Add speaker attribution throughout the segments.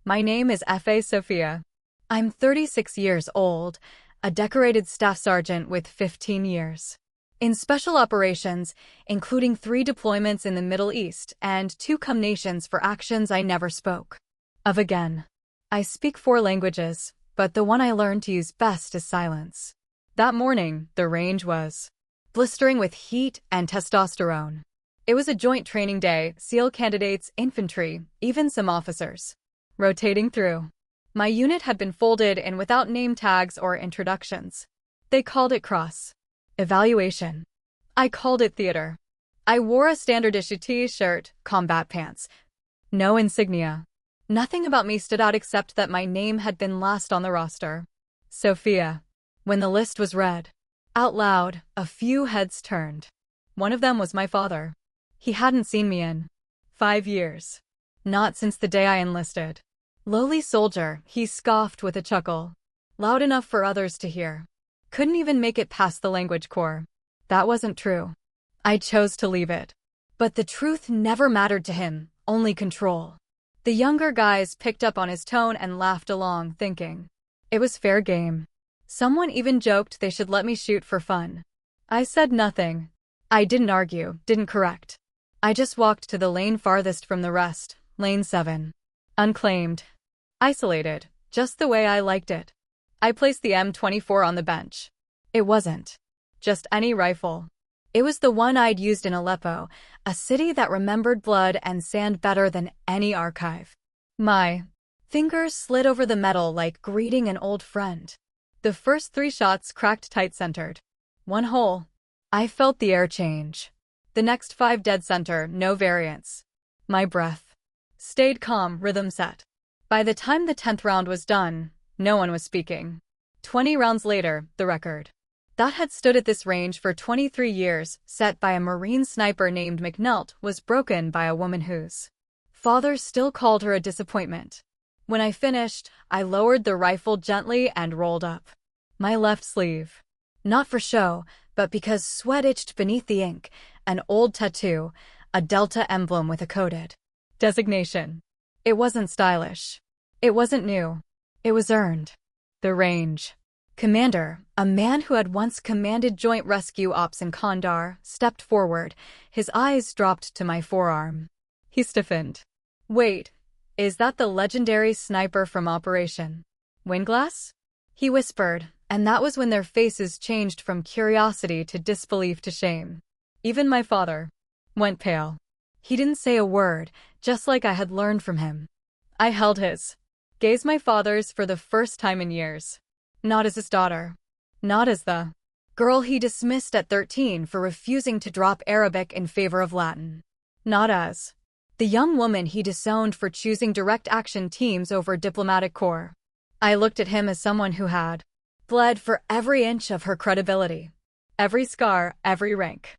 Speaker 1: My name is FA Sophia. I'm 36 years old, a decorated staff sergeant with 15 years. In special operations, including 3 deployments in the Middle East and 2 nations for actions I never spoke of again. I speak 4 languages, but the one I learned to use best is silence. That morning, the range was blistering with heat and testosterone. It was a joint training day, SEAL candidates, infantry, even some officers rotating through. My unit had been folded in without name tags or introductions. They called it cross evaluation. I called it theater. I wore a standard issue t-shirt, combat pants. No insignia. Nothing about me stood out except that my name had been last on the roster. Sophia. When the list was read out loud, a few heads turned. One of them was my father. He hadn't seen me in 5 years. Not since the day I enlisted. Lowly soldier, he scoffed with a chuckle. Loud enough for others to hear. Couldn't even make it past the language corps. That wasn't true. I chose to leave it. But the truth never mattered to him, only control. The younger guys picked up on his tone and laughed along, thinking it was fair game. Someone even joked they should let me shoot for fun. I said nothing. I didn't argue, didn't correct. I just walked to the lane farthest from the rest, lane 7. Unclaimed. Isolated, just the way I liked it. I placed the M24 on the bench. It wasn't just any rifle. It was the one I'd used in Aleppo, a city that remembered blood and sand better than any archive. My fingers slid over the metal like greeting an old friend. The first 3 shots cracked tight-centered. 1 hole. I felt the air change. The next 5 dead center, no variance. My breath stayed calm, rhythm set. By the time the 10th round was done, no one was speaking. 20 rounds later, the record that had stood at this range for 23 years, set by a Marine sniper named McNult, was broken by a woman whose father still called her a disappointment. When I finished, I lowered the rifle gently and rolled up my left sleeve. Not for show, but because sweat itched beneath the ink, an old tattoo, a Delta emblem with a coded designation. It wasn't stylish. It wasn't new. It was earned. The range commander, a man who had once commanded joint rescue ops in Kandahar, stepped forward. His eyes dropped to my forearm. He stiffened. Wait, is that the legendary sniper from Operation Windglass? He whispered, and that was when their faces changed from curiosity to disbelief to shame. Even my father went pale. He didn't say a word, just like I had learned from him. I held his gaze, my father's, for the first time in years. Not as his daughter. Not as the girl he dismissed at 13 for refusing to drop Arabic in favor of Latin. Not as the young woman he disowned for choosing direct action teams over diplomatic corps. I looked at him as someone who had bled for every inch of her credibility. Every scar, every rank.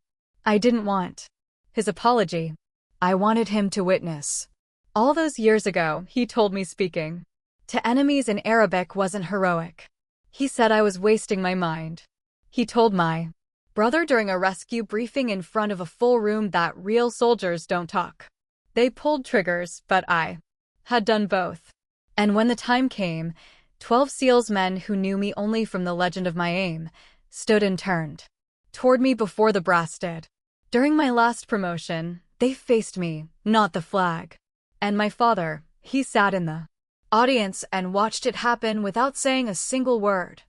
Speaker 1: I didn't want his apology. I wanted him to witness. All those years ago, he told me speaking to enemies in Arabic wasn't heroic. He said I was wasting my mind. He told my brother during a rescue briefing in front of a full room that real soldiers don't talk. They pulled triggers, but I had done both. And when the time came, 12 SEALs men who knew me only from the legend of my aim stood and turned toward me before the brass did. During my last promotion, they faced me, not the flag. And my father, he sat in the audience and watched it happen without saying a single word.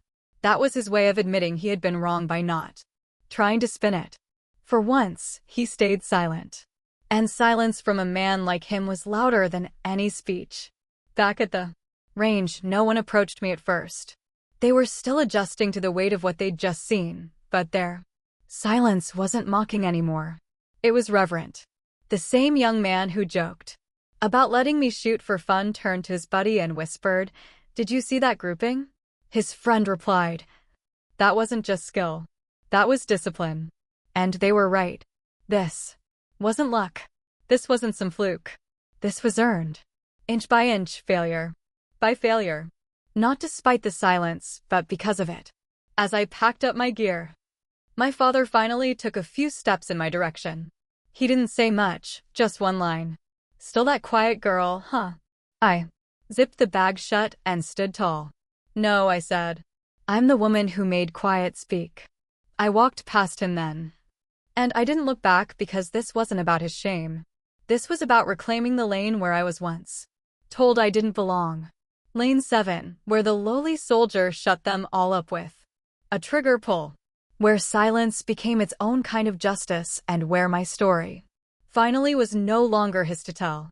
Speaker 1: That was his way of admitting he had been wrong by not trying to spin it. For once, he stayed silent. And silence from a man like him was louder than any speech. Back at the range, no one approached me at first. They were still adjusting to the weight of what they'd just seen, but their silence wasn't mocking anymore. It was reverent. The same young man who joked about letting me shoot for fun turned to his buddy and whispered, "Did you see that grouping?" His friend replied, "That wasn't just skill. That was discipline." And they were right. This wasn't luck. This wasn't some fluke. This was earned. Inch by inch, failure by failure. Not despite the silence, but because of it. As I packed up my gear, my father finally took a few steps in my direction. He didn't say much, just one line. "Still that quiet girl, huh?" I zipped the bag shut, and stood tall. "No," I said. "I'm the woman who made quiet speak." I walked past him then. And I didn't look back because this wasn't about his shame. This was about reclaiming the lane where I was once told I didn't belong. Lane 7, where the lowly soldier shut them all up with a trigger pull. Where silence became its own kind of justice, and where my story finally was no longer his to tell.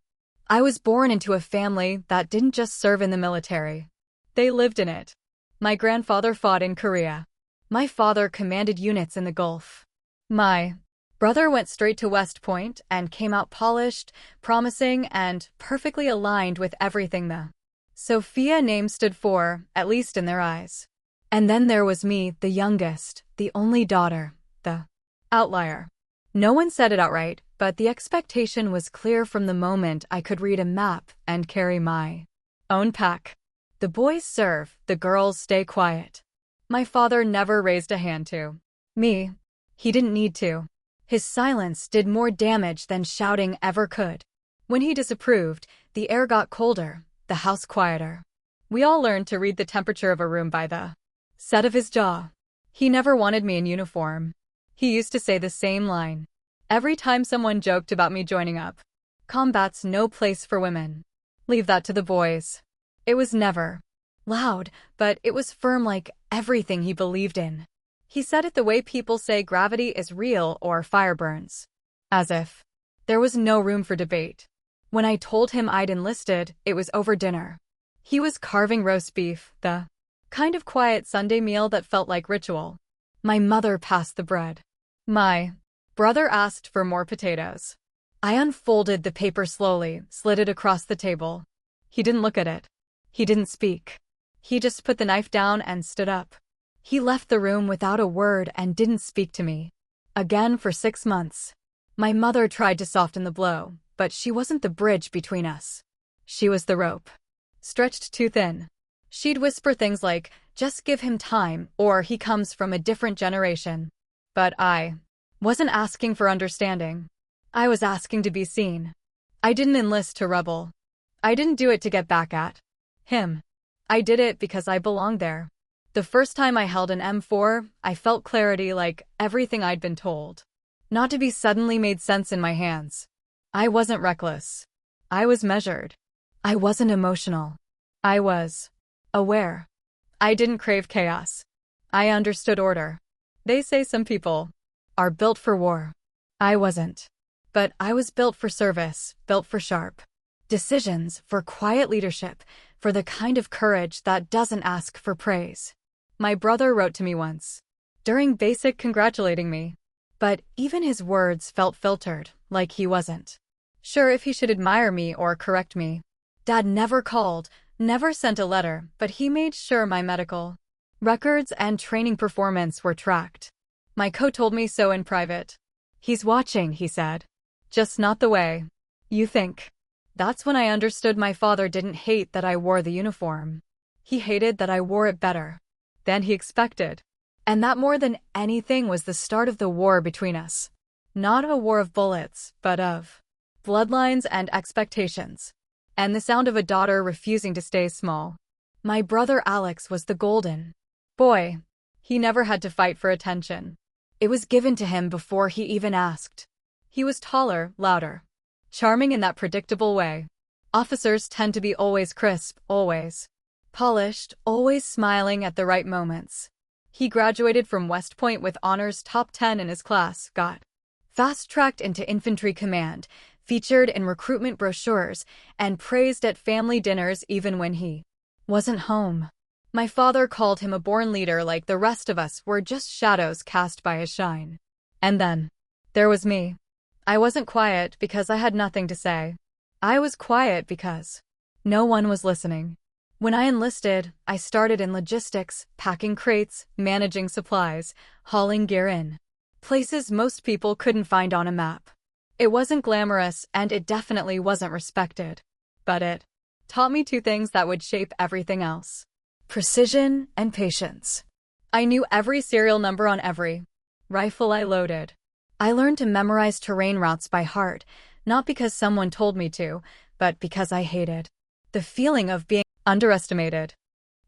Speaker 1: I was born into a family that didn't just serve in the military. They lived in it. My grandfather fought in Korea. My father commanded units in the Gulf. My brother went straight to West Point and came out polished, promising, and perfectly aligned with everything the Sophia name stood for, at least in their eyes. And then there was me, the youngest, the only daughter, the outlier. No one said it outright, but the expectation was clear from the moment I could read a map and carry my own pack. The boys serve, the girls stay quiet. My father never raised a hand to me. He didn't need to. His silence did more damage than shouting ever could. When he disapproved, the air got colder, the house quieter. We all learned to read the temperature of a room by the set of his jaw. He never wanted me in uniform. He used to say the same line every time someone joked about me joining up. "Combat's no place for women. Leave that to the boys." It was never loud, but it was firm, like everything he believed in. He said it the way people say gravity is real or fire burns. As if there was no room for debate. When I told him I'd enlisted, it was over dinner. He was carving roast beef, the kind of quiet Sunday meal that felt like ritual. My mother passed the bread. My brother asked for more potatoes. I unfolded the paper slowly, slid it across the table. He didn't look at it. He didn't speak. He just put the knife down and stood up. He left the room without a word and didn't speak to me again for 6 months. My mother tried to soften the blow, but she wasn't the bridge between us. She was the rope, stretched too thin. She'd whisper things like, "Just give him time," or "He comes from a different generation." But I wasn't asking for understanding. I was asking to be seen. I didn't enlist to rebel. I didn't do it to get back at him. I did it because I belonged there. The first time I held an M4, I felt clarity, like everything I'd been told not to be suddenly made sense in my hands. I wasn't reckless. I was measured. I wasn't emotional. I was aware. I didn't crave chaos. I understood order. They say some people are built for war. I wasn't. But I was built for service, built for sharp decisions, for quiet leadership, for the kind of courage that doesn't ask for praise. My brother wrote to me once, during basic, congratulating me. But even his words felt filtered, like he wasn't sure if he should admire me or correct me. Dad never called, never sent a letter, but he made sure my medical records and training performance were tracked. My co told me so in private. "He's watching," he said. "Just not the way you think." That's when I understood my father didn't hate that I wore the uniform. He hated that I wore it better than he expected. And that more than anything was the start of the war between us. Not a war of bullets, but of bloodlines and expectations. And the sound of a daughter refusing to stay small. My brother Alex was the golden boy. He never had to fight for attention. It was given to him before he even asked. He was taller, louder, charming in that predictable way. Officers tend to be always crisp, always polished, always smiling at the right moments. He graduated from West Point with honors, top 10 in his class, got fast-tracked into infantry command, featured in recruitment brochures, and praised at family dinners even when he wasn't home. My father called him a born leader, like the rest of us were just shadows cast by his shine. And then there was me. I wasn't quiet because I had nothing to say. I was quiet because no one was listening. When I enlisted, I started in logistics, packing crates, managing supplies, hauling gear in places most people couldn't find on a map. It wasn't glamorous, and it definitely wasn't respected. But it taught me 2 things that would shape everything else: precision and patience. I knew every serial number on every rifle I loaded. I learned to memorize terrain routes by heart, not because someone told me to, but because I hated The feeling of being underestimated.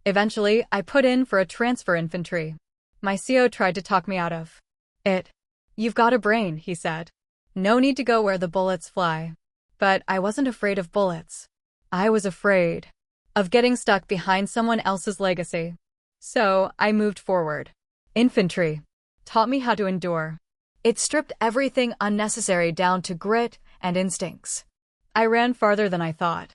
Speaker 1: Eventually, I put in for a transfer infantry. My CO tried to talk me out of it. "You've got a brain," he said. "No need to go where the bullets fly." But I wasn't afraid of bullets. I was afraid of getting stuck behind someone else's legacy. So I moved forward. Infantry taught me how to endure. It stripped everything unnecessary down to grit and instincts. I ran farther than I thought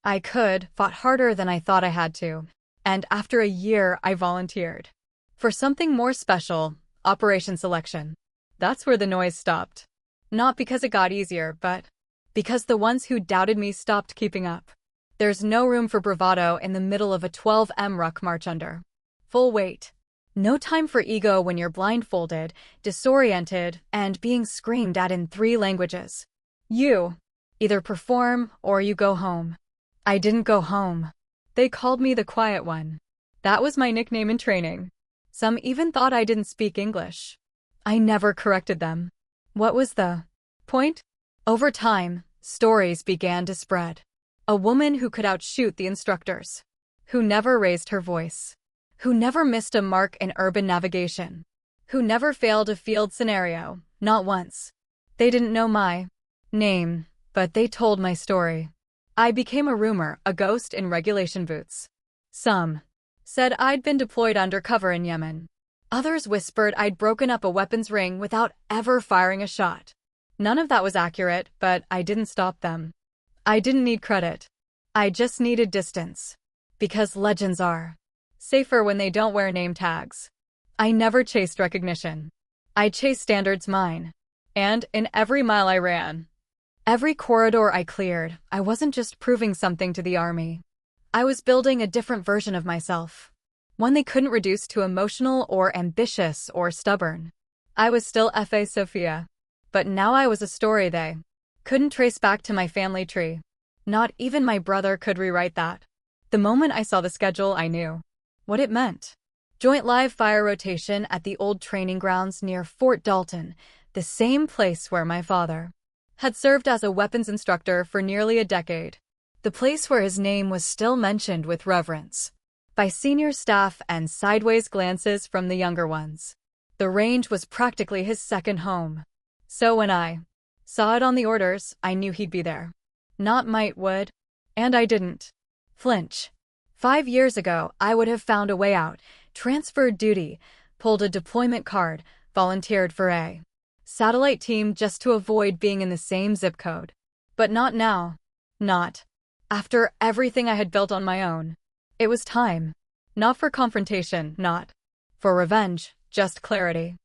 Speaker 1: I could, fought harder than I thought I had to, and after a year I volunteered for something more special, Operation Selection. That's where the noise stopped. Not because it got easier, but because the ones who doubted me stopped keeping up. There's no room for bravado in the middle of a 12M ruck march under full weight. No time for ego when you're blindfolded, disoriented, and being screamed at in 3 languages. You either perform or you go home. I didn't go home. They called me the quiet one. That was my nickname in training. Some even thought I didn't speak English. I never corrected them. What was the point? Over time, stories began to spread. A woman who could outshoot the instructors. Who never raised her voice. Who never missed a mark in urban navigation. Who never failed a field scenario, not once. They didn't know my name, but they told my story. I became a rumor, a ghost in regulation boots. Some said I'd been deployed undercover in Yemen. Others whispered I'd broken up a weapons ring without ever firing a shot. None of that was accurate, but I didn't stop them. I didn't need credit. I just needed distance. Because legends are safer when they don't wear name tags. I never chased recognition. I chased standards mine. And in every mile I ran, every corridor I cleared, I wasn't just proving something to the army. I was building a different version of myself. One they couldn't reduce to emotional or ambitious or stubborn. I was still FA Sophia. But now I was a story they couldn't trace back to my family tree. Not even my brother could rewrite that. The moment I saw the schedule, I knew what it meant. Joint live fire rotation at the old training grounds near Fort Dalton, the same place where my father had served as a weapons instructor for nearly a decade. The place where his name was still mentioned with reverence by senior staff and sideways glances from the younger ones. The range was practically his second home. So when I saw it on the orders, I knew he'd be there. Not might would. And I didn't flinch. 5 years ago, I would have found a way out, transferred duty, pulled a deployment card, volunteered for a satellite team just to avoid being in the same zip code. But not now. Not after everything I had built on my own. It was time. Not for confrontation, not for revenge, just clarity.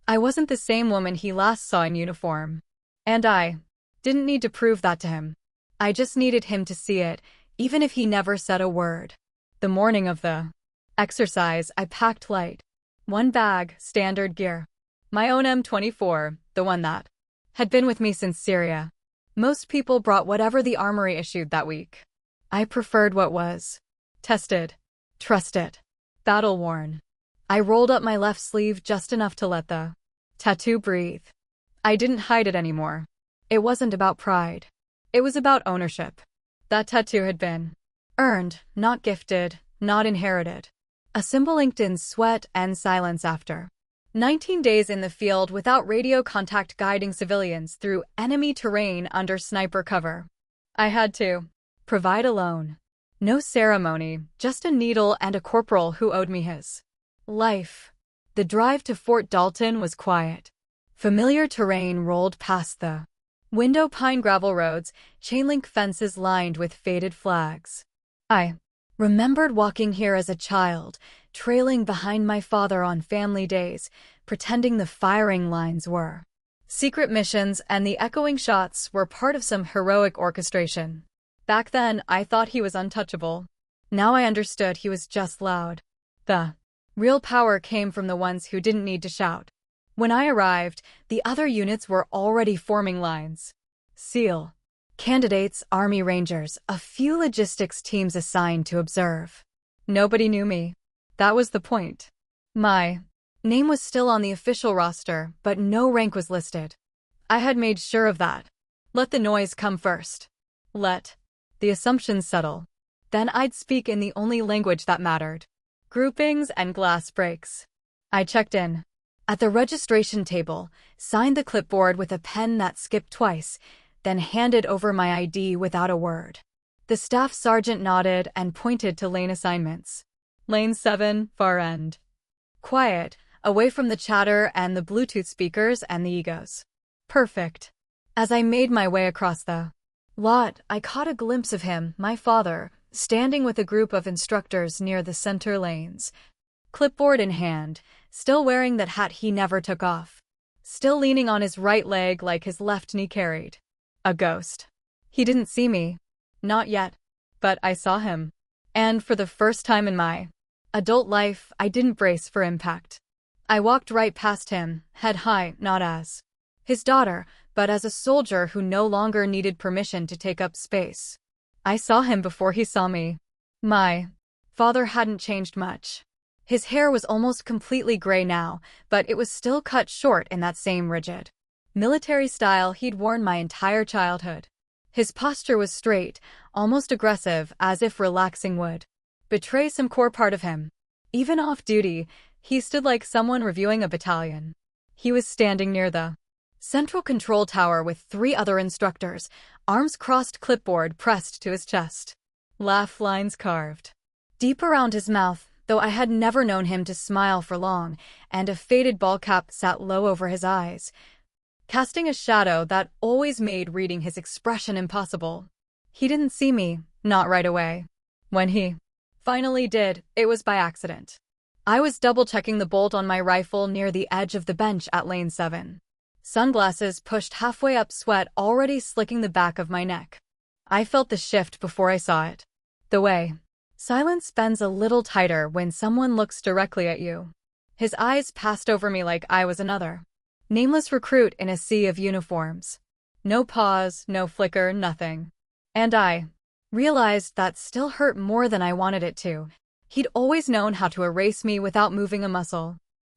Speaker 1: I wasn't the same woman he last saw in uniform. And I didn't need to prove that to him. I just needed him to see it, even if he never said a word. The morning of the exercise, I packed light. 1 bag, standard gear. My own M24, the one that had been with me since Syria. Most people brought whatever the armory issued that week. I preferred what was tested, trusted, battle-worn. I rolled up my left sleeve just enough to let the tattoo breathe. I didn't hide it anymore. It wasn't about pride. It was about ownership. That tattoo had been earned, not gifted, not inherited. A symbol inked in sweat and silence after 19 days in the field without radio contact guiding civilians through enemy terrain under sniper cover. I had to provide alone. No ceremony, just a needle and a corporal who owed me his life. The drive to Fort Dalton was quiet. Familiar terrain rolled past the window pine gravel roads, chain-link fences lined with faded flags. I remembered walking here as a child, trailing behind my father on family days, pretending the firing lines were secret missions and the echoing shots were part of some heroic orchestration. Back then, I thought he was untouchable. Now I understood he was just loud. The real power came from the ones who didn't need to shout. When I arrived, the other units were already forming lines. SEAL candidates, Army Rangers, a few logistics teams assigned to observe. Nobody knew me. That was the point. My name was still on the official roster, but no rank was listed. I had made sure of that. Let the noise come first. Let the assumptions settle. Then I'd speak in the only language that mattered. Groupings and glass breaks. I checked in. At the registration table, signed the clipboard with a pen that skipped twice, then handed over my ID without a word. The staff sergeant nodded and pointed to lane assignments. Lane 7, far end. Quiet, away from the chatter and the Bluetooth speakers and the egos. Perfect. As I made my way across the lot, I caught a glimpse of him, my father, standing with a group of instructors near the center lanes. Clipboard in hand, still wearing that hat he never took off. Still leaning on his right leg like his left knee carried. A ghost. He didn't see me. Not yet. But I saw him. And for the first time in my adult life, I didn't brace for impact. I walked right past him, head high, not as his daughter, but as a soldier who no longer needed permission to take up space. I saw him before he saw me. My father hadn't changed much. His hair was almost completely gray now, but it was still cut short in that same rigid military style he'd worn my entire childhood. His posture was straight, almost aggressive, as if relaxing would betray some core part of him. Even off duty, he stood like someone reviewing a battalion. He was standing near the central control tower with 3 other instructors, arms crossed, clipboard pressed to his chest. Laugh lines carved deep around his mouth, though I had never known him to smile for long, and a faded ball cap sat low over his eyes, casting a shadow that always made reading his expression impossible. He didn't see me, not right away. When he finally did, it was by accident. I was double-checking the bolt on my rifle near the edge of the bench at lane 7. Sunglasses pushed halfway up, sweat already slicking the back of my neck. I felt the shift before I saw it. The way silence bends a little tighter when someone looks directly at you. His eyes passed over me like I was another nameless recruit in a sea of uniforms. No pause, no flicker, nothing. And I realized that still hurt more than I wanted it to. He'd always known how to erase me without moving a muscle.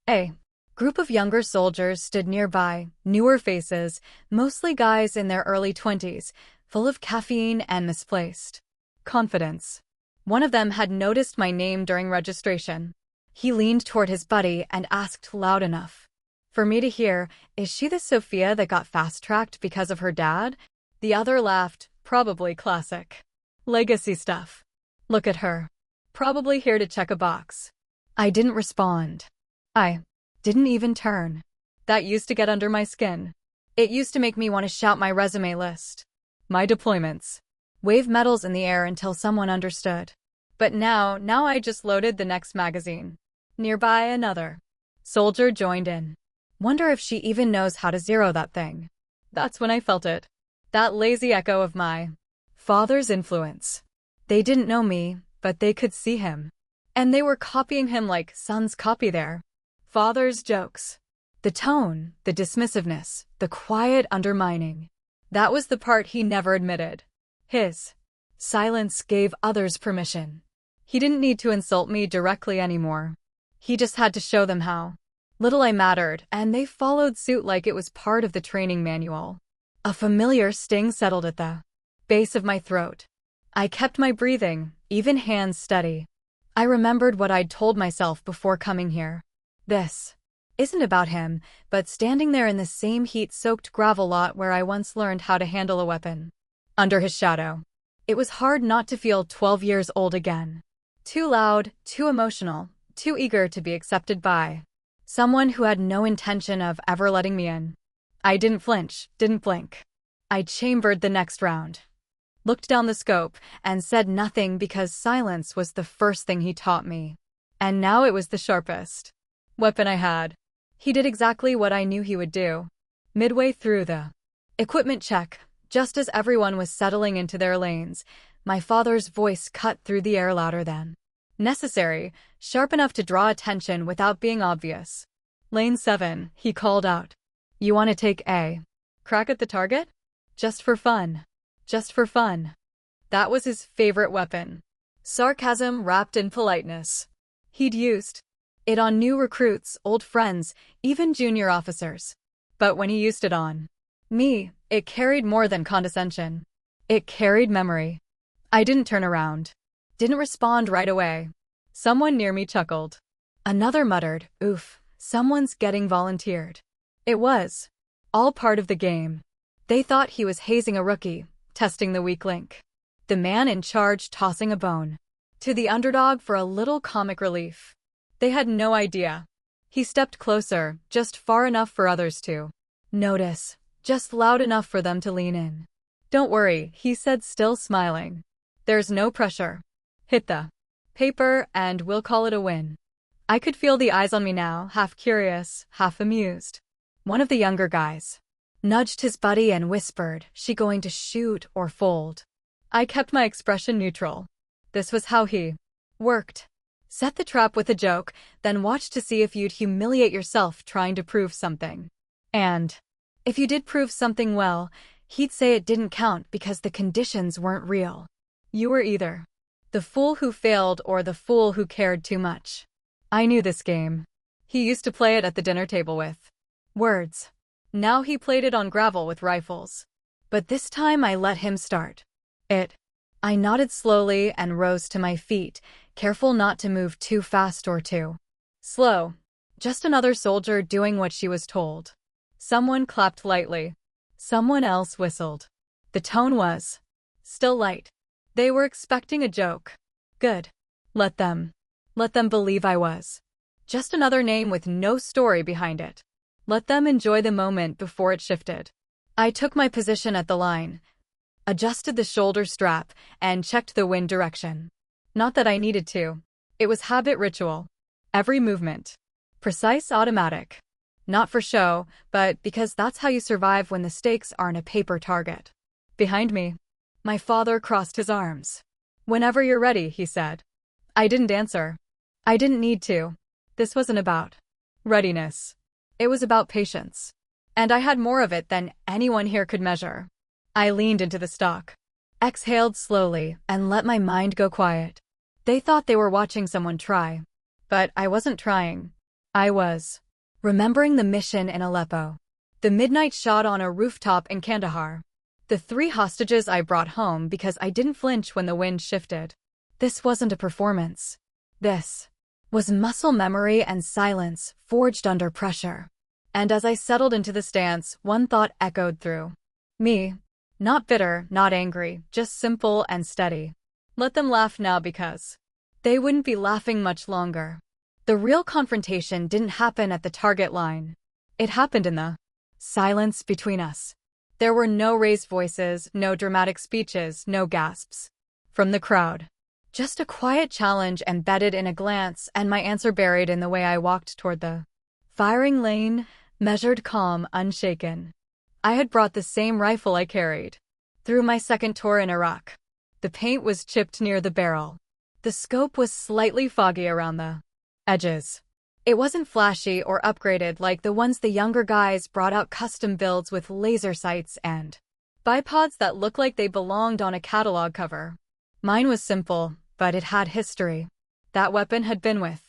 Speaker 1: A group of younger soldiers stood nearby, newer faces, mostly guys in their early 20s, full of caffeine and misplaced confidence. One of them had noticed my name during registration. He leaned toward his buddy and asked loud enough for me to hear, "Is she the Sophia that got fast-tracked because of her dad?" The other laughed, probably classic legacy stuff. Look at her. Probably here to check a box. I didn't respond. I didn't even turn. That used to get under my skin. It used to make me want to shout my resume list. My deployments. Wave medals in the air until someone understood. But now I just loaded the next magazine. Nearby, another soldier joined in. Wonder if she even knows how to zero that thing. That's when I felt it. That lazy echo of my father's influence. They didn't know me, but they could see him. And they were copying him like sons copy their father's jokes. The tone, the dismissiveness, the quiet undermining. That was the part he never admitted. His silence gave others permission. He didn't need to insult me directly anymore. He just had to show them how little I mattered, and they followed suit like it was part of the training manual. A familiar sting settled at the base of my throat. I kept my breathing, even hands steady. I remembered what I'd told myself before coming here. This isn't about him, but standing there in the same heat-soaked gravel lot where I once learned how to handle a weapon. Under his shadow. It was hard not to feel 12 years old again. Too loud, too emotional, too eager to be accepted by someone who had no intention of ever letting me in. I didn't flinch, didn't blink. I chambered the next round. Looked down the scope, and said nothing because silence was the first thing he taught me. And now it was the sharpest weapon I had. He did exactly what I knew he would do. Midway through the equipment check, just as everyone was settling into their lanes, my father's voice cut through the air louder than necessary, sharp enough to draw attention without being obvious. "Lane 7, he called out. "You want to take a crack at the target? Just for fun. Just for fun." That was his favorite weapon. Sarcasm wrapped in politeness. He'd used it on new recruits, old friends, even junior officers. But when he used it on me, it carried more than condescension. It carried memory. I didn't turn around. Didn't respond right away. Someone near me chuckled. Another muttered, "Oof, someone's getting volunteered." It was all part of the game. They thought he was hazing a rookie, testing the weak link. The man in charge tossing a bone to the underdog for a little comic relief. They had no idea. He stepped closer, just far enough for others to notice, just loud enough for them to lean in. "Don't worry," he said, still smiling. "There's no pressure. Hit the paper and we'll call it a win." I could feel the eyes on me now, half curious, half amused. One of the younger guys nudged his buddy and whispered, "She going to shoot or fold?" I kept my expression neutral. This was how he worked. Set the trap with a joke, then watch to see if you'd humiliate yourself trying to prove something. And if you did prove something well, he'd say it didn't count because the conditions weren't real. You were either the fool who failed or the fool who cared too much. I knew this game. He used to play it at the dinner table with words. Now he played it on gravel with rifles. But this time I let him start it. I nodded slowly and rose to my feet, careful not to move too fast or too slow. Just another soldier doing what she was told. Someone clapped lightly. Someone else whistled. The tone was still light. They were expecting a joke. Good. Let them believe I was just another name with no story behind it. Let them enjoy the moment before it shifted. I took my position at the line, adjusted the shoulder strap, and checked the wind direction. Not that I needed to. It was habit ritual. Every movement. Precise, automatic. Not for show, but because that's how you survive when the stakes aren't a paper target. Behind me, my father crossed his arms. "Whenever you're ready," he said. I didn't answer. I didn't need to. This wasn't about readiness. It was about patience. And I had more of it than anyone here could measure. I leaned into the stock, exhaled slowly, and let my mind go quiet. They thought they were watching someone try. But I wasn't trying. I was remembering the mission in Aleppo. The midnight shot on a rooftop in Kandahar. The 3 hostages I brought home because I didn't flinch when the wind shifted. This wasn't a performance. This was muscle memory and silence forged under pressure. And as I settled into the stance, one thought echoed through me. Not bitter, not angry, just simple and steady. Let them laugh now because they wouldn't be laughing much longer. The real confrontation didn't happen at the target line. It happened in the silence between us. There were no raised voices, no dramatic speeches, no gasps from the crowd. Just a quiet challenge embedded in a glance and my answer buried in the way I walked toward the firing lane, measured, calm, unshaken. I had brought the same rifle I carried through my second tour in Iraq. The paint was chipped near the barrel. The scope was slightly foggy around the edges. It wasn't flashy or upgraded like the ones the younger guys brought out, custom builds with laser sights and bipods that looked like they belonged on a catalog cover. Mine was simple, but it had history. That weapon had been with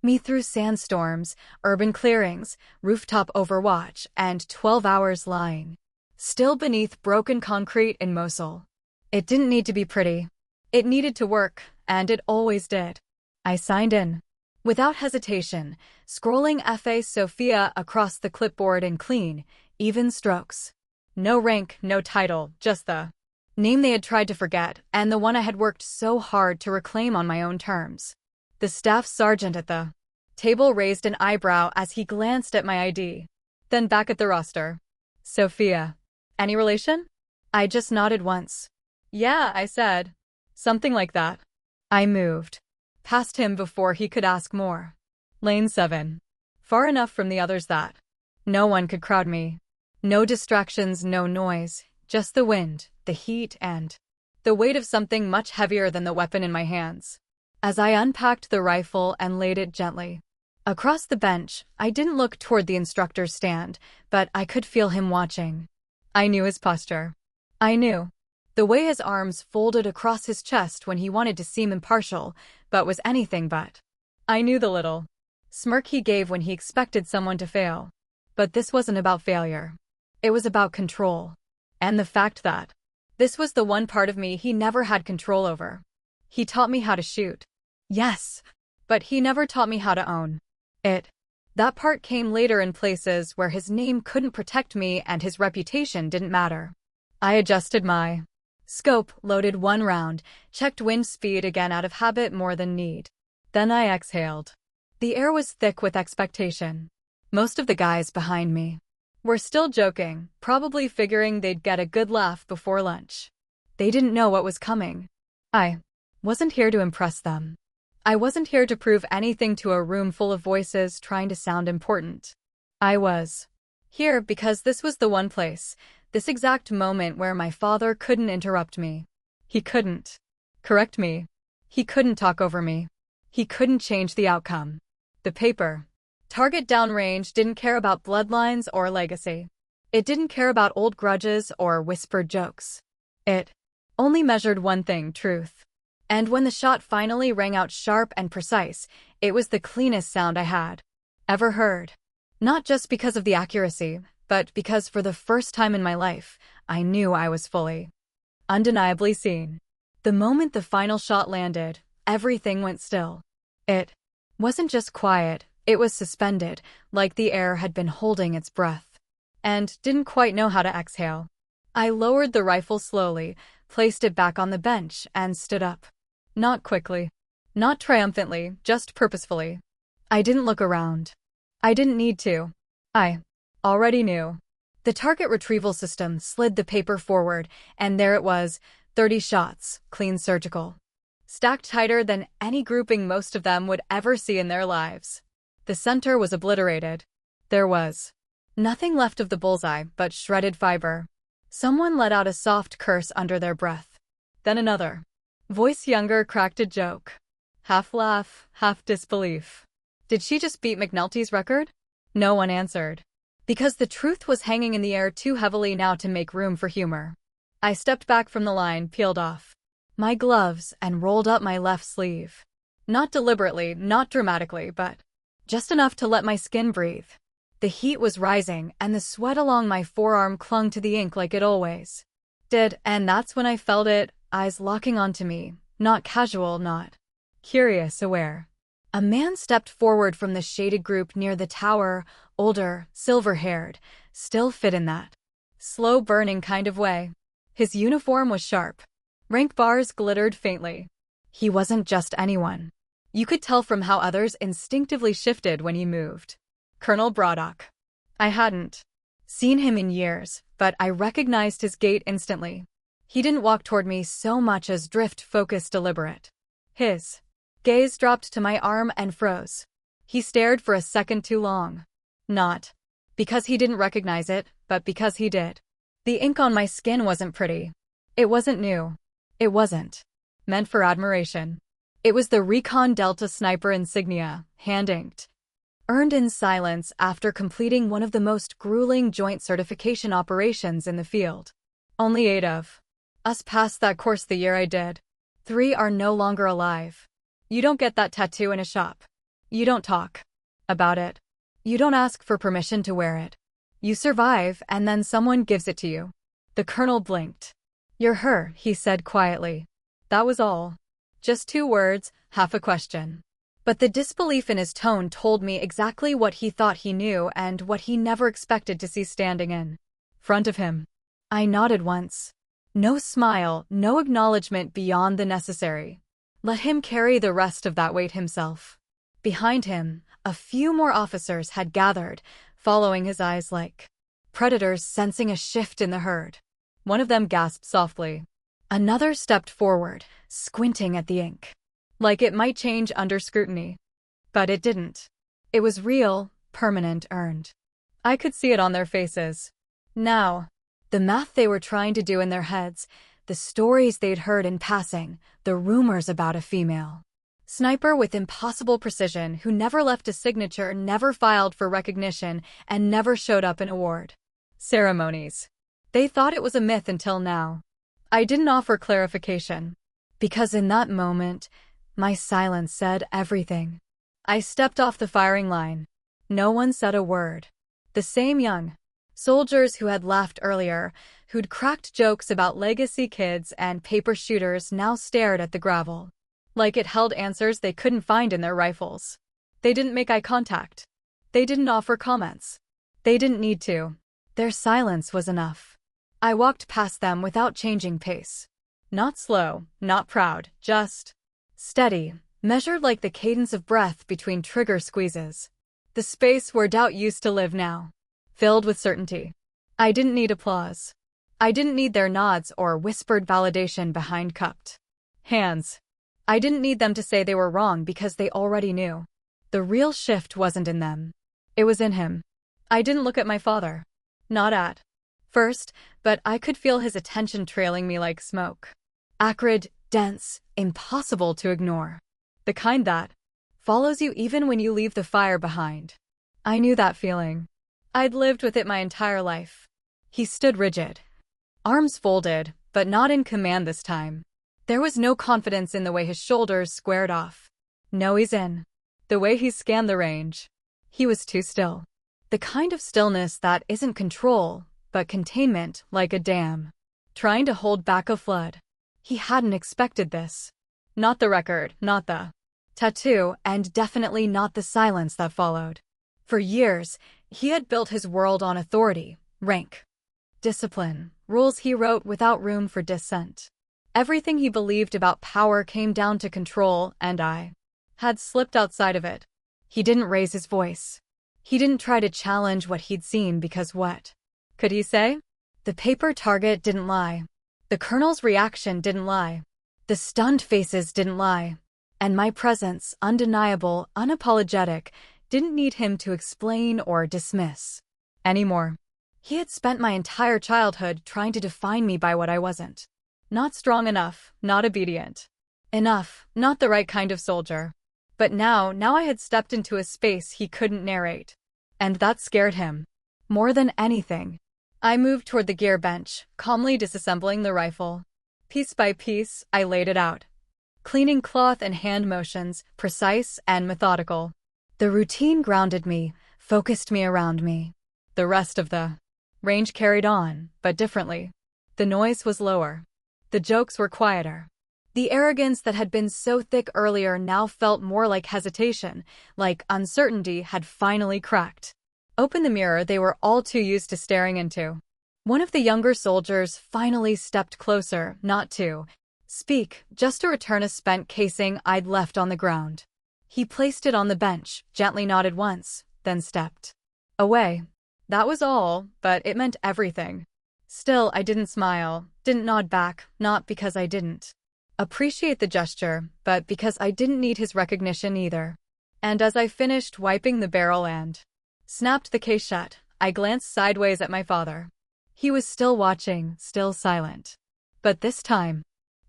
Speaker 1: me through sandstorms, urban clearings, rooftop overwatch, and 12 hours lying still beneath broken concrete in Mosul. It didn't need to be pretty. It needed to work, and it always did. I signed in without hesitation, scrolling FA Sophia across the clipboard in clean, even strokes. No rank, no title, just the name they had tried to forget, and the one I had worked so hard to reclaim on my own terms. The staff sergeant at the table raised an eyebrow as he glanced at my ID. Then back at the roster. "Sophia. Any relation?" I just nodded once. "Yeah," I said. "Something like that." I moved past him before he could ask more. Lane 7. Far enough from the others that no one could crowd me. No distractions, no noise, just the wind, the heat, and the weight of something much heavier than the weapon in my hands. As I unpacked the rifle and laid it gently across the bench, I didn't look toward the instructor's stand, but I could feel him watching. I knew his posture. I knew the way his arms folded across his chest when he wanted to seem impartial, but was anything but. I knew the little smirk he gave when he expected someone to fail. But this wasn't about failure. It was about control. And the fact that this was the one part of me he never had control over. He taught me how to shoot. Yes, but he never taught me how to own it. That part came later in places where his name couldn't protect me and his reputation didn't matter. I adjusted my scope, loaded one round, checked wind speed again out of habit more than need. Then I exhaled. The air was thick with expectation. Most of the guys behind me were still joking, probably figuring they'd get a good laugh before lunch. They didn't know what was coming. I wasn't here to impress them. I wasn't here to prove anything to a room full of voices trying to sound important. I was here because this was the one place, this exact moment where my father couldn't interrupt me. He couldn't correct me. He couldn't talk over me. He couldn't change the outcome. The paper, target downrange, didn't care about bloodlines or legacy. It didn't care about old grudges or whispered jokes. It only measured one thing, truth. And when the shot finally rang out sharp and precise, it was the cleanest sound I had ever heard. Not just because of the accuracy, but because for the first time in my life, I knew I was fully, undeniably seen. The moment the final shot landed, everything went still. It wasn't just quiet, it was suspended, like the air had been holding its breath, and didn't quite know how to exhale. I lowered the rifle slowly, placed it back on the bench, and stood up. Not quickly. Not triumphantly, just purposefully. I didn't look around. I didn't need to. I already knew. The target retrieval system slid the paper forward, and there it was, 30 shots, clean surgical. Stacked tighter than any grouping most of them would ever see in their lives. The center was obliterated. There was nothing left of the bullseye but shredded fiber. Someone let out a soft curse under their breath. Then another voice younger cracked a joke. Half laugh, half disbelief. Did she just beat McNulty's record? No one answered. Because the truth was hanging in the air too heavily now to make room for humor. I stepped back from the line, peeled off my gloves, and rolled up my left sleeve. Not deliberately, not dramatically, but just enough to let my skin breathe. The heat was rising, and the sweat along my forearm clung to the ink like it always did, and that's when I felt it, eyes locking onto me, not casual, not curious, aware. A man stepped forward from the shaded group near the tower, older, silver-haired, still fit in that slow-burning kind of way. His uniform was sharp. Rank bars glittered faintly. He wasn't just anyone. You could tell from how others instinctively shifted when he moved. Colonel Braddock. I hadn't seen him in years, but I recognized his gait instantly. He didn't walk toward me so much as drift, focused, deliberate. His gaze dropped to my arm and froze. He stared for a second too long. Not because he didn't recognize it, but because he did. The ink on my skin wasn't pretty. It wasn't new. It wasn't meant for admiration. It was the Recon Delta Sniper insignia, hand-inked, earned in silence after completing one of the most grueling joint certification operations in the field. Only 8 of us passed that course the year I did. 3 are no longer alive. You don't get that tattoo in a shop. You don't talk about it. You don't ask for permission to wear it. You survive, and then someone gives it to you. The colonel blinked. You're her, he said quietly. That was all. Just 2 words, half a question. But the disbelief in his tone told me exactly what he thought he knew and what he never expected to see standing in front of him. I nodded once. No smile, no acknowledgement beyond the necessary. Let him carry the rest of that weight himself. Behind him, a few more officers had gathered, following his eyes like predators sensing a shift in the herd. One of them gasped softly. Another stepped forward, squinting at the ink, like it might change under scrutiny. But it didn't. It was real, permanent, earned. I could see it on their faces. Now, the math they were trying to do in their heads, the stories they'd heard in passing, the rumors about a female sniper with impossible precision who never left a signature, never filed for recognition, and never showed up in award ceremonies. They thought it was a myth until now. I didn't offer clarification, because in that moment, my silence said everything. I stepped off the firing line. No one said a word. The same young soldiers who had laughed earlier, who'd cracked jokes about legacy kids and paper shooters, now stared at the gravel. Like it held answers they couldn't find in their rifles. They didn't make eye contact. They didn't offer comments. They didn't need to. Their silence was enough. I walked past them without changing pace. Not slow, not proud, just steady, measured like the cadence of breath between trigger squeezes. The space where doubt used to live now, filled with certainty. I didn't need applause. I didn't need their nods or whispered validation behind cupped hands. I didn't need them to say they were wrong because they already knew. The real shift wasn't in them. It was in him. I didn't look at my father. Not at first, but I could feel his attention trailing me like smoke. Acrid, dense, impossible to ignore. The kind that follows you even when you leave the fire behind. I knew that feeling. I'd lived with it my entire life. He stood rigid. Arms folded, but not in command this time. There was no confidence in the way his shoulders squared off. No ease in the way he scanned the range. He was too still. The kind of stillness that isn't control, but containment, like a dam, trying to hold back a flood. He hadn't expected this. Not the record, not the tattoo, and definitely not the silence that followed. For years, he had built his world on authority, rank, discipline, rules he wrote without room for dissent. Everything he believed about power came down to control, and I had slipped outside of it. He didn't raise his voice. He didn't try to challenge what he'd seen because what could he say? The paper target didn't lie. The colonel's reaction didn't lie. The stunned faces didn't lie. And my presence, undeniable, unapologetic, didn't need him to explain or dismiss anymore. He had spent my entire childhood trying to define me by what I wasn't. Not strong enough, not obedient enough, not the right kind of soldier. But now I had stepped into a space he couldn't narrate. And that scared him. More than anything. I moved toward the gear bench, calmly disassembling the rifle. Piece by piece, I laid it out. Cleaning cloth and hand motions, precise and methodical. The routine grounded me, focused me around me. The rest of the range carried on, but differently. The noise was lower. The jokes were quieter. The arrogance that had been so thick earlier now felt more like hesitation, like uncertainty had finally cracked open the mirror they were all too used to staring into. One of the younger soldiers finally stepped closer, not to speak, just to return a spent casing I'd left on the ground. He placed it on the bench, gently nodded once, then stepped away. That was all, but it meant everything. Still, I didn't smile, didn't nod back, not because I didn't appreciate the gesture, but because I didn't need his recognition either. And as I finished wiping the barrel and snapped the case shut, I glanced sideways at my father. He was still watching, still silent. But this time,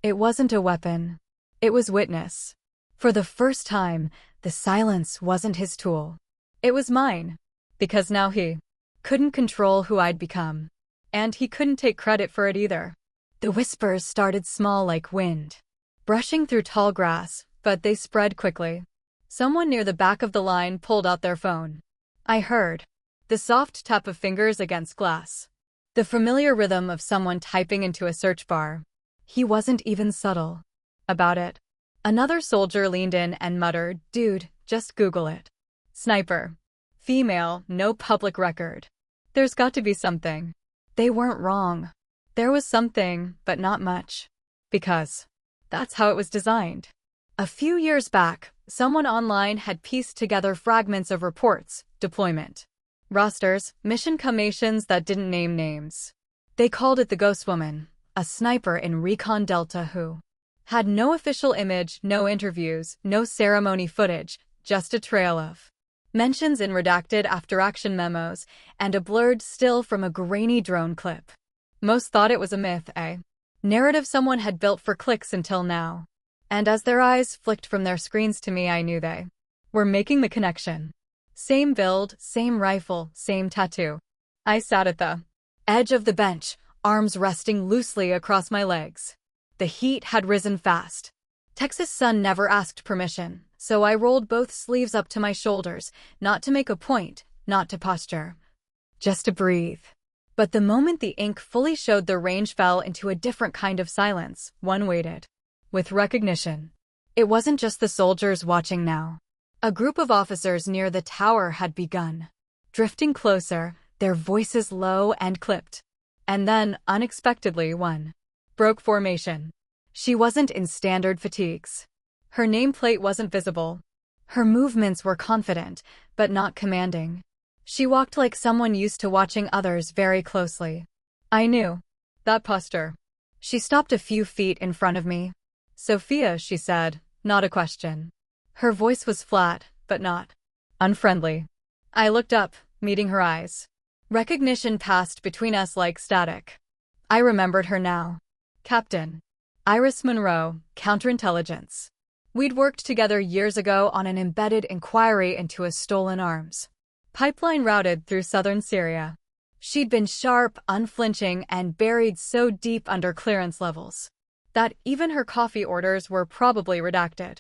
Speaker 1: it wasn't a weapon. It was witness. For the first time, the silence wasn't his tool. It was mine. Because now he couldn't control who I'd become. And he couldn't take credit for it either. The whispers started small like wind, brushing through tall grass, but they spread quickly. Someone near the back of the line pulled out their phone. I heard the soft tap of fingers against glass. The familiar rhythm of someone typing into a search bar. He wasn't even subtle about it. Another soldier leaned in and muttered, "Dude, just Google it. Sniper. Female, no public record. There's got to be something." They weren't wrong. There was something, but not much. Because that's how it was designed. A few years back, someone online had pieced together fragments of reports, deployment rosters, mission commissions that didn't name names. They called it the Ghost Woman, a sniper in Recon Delta who had no official image, no interviews, no ceremony footage, just a trail of mentions in redacted after-action memos and a blurred still from a grainy drone clip. Most thought it was a myth, a narrative someone had built for clicks until now. And as their eyes flicked from their screens to me, I knew they were making the connection. Same build, same rifle, same tattoo. I sat at the edge of the bench, arms resting loosely across my legs. The heat had risen fast. Texas sun never asked permission, so I rolled both sleeves up to my shoulders, not to make a point, not to posture, just to breathe. But the moment the ink fully showed, the range fell into a different kind of silence, one weighted with recognition. It wasn't just the soldiers watching now. A group of officers near the tower had begun. Drifting closer, their voices low and clipped. And then, unexpectedly, one broke formation. She wasn't in standard fatigues. Her nameplate wasn't visible. Her movements were confident, but not commanding. She walked like someone used to watching others very closely. I knew that posture. She stopped a few feet in front of me. "Sophia," she said, not a question. Her voice was flat, but not unfriendly. I looked up, meeting her eyes. Recognition passed between us like static. I remembered her now. Captain Iris Monroe, counterintelligence. We'd worked together years ago on an embedded inquiry into a stolen arms pipeline routed through southern Syria. She'd been sharp, unflinching, and buried so deep under clearance levels that even her coffee orders were probably redacted.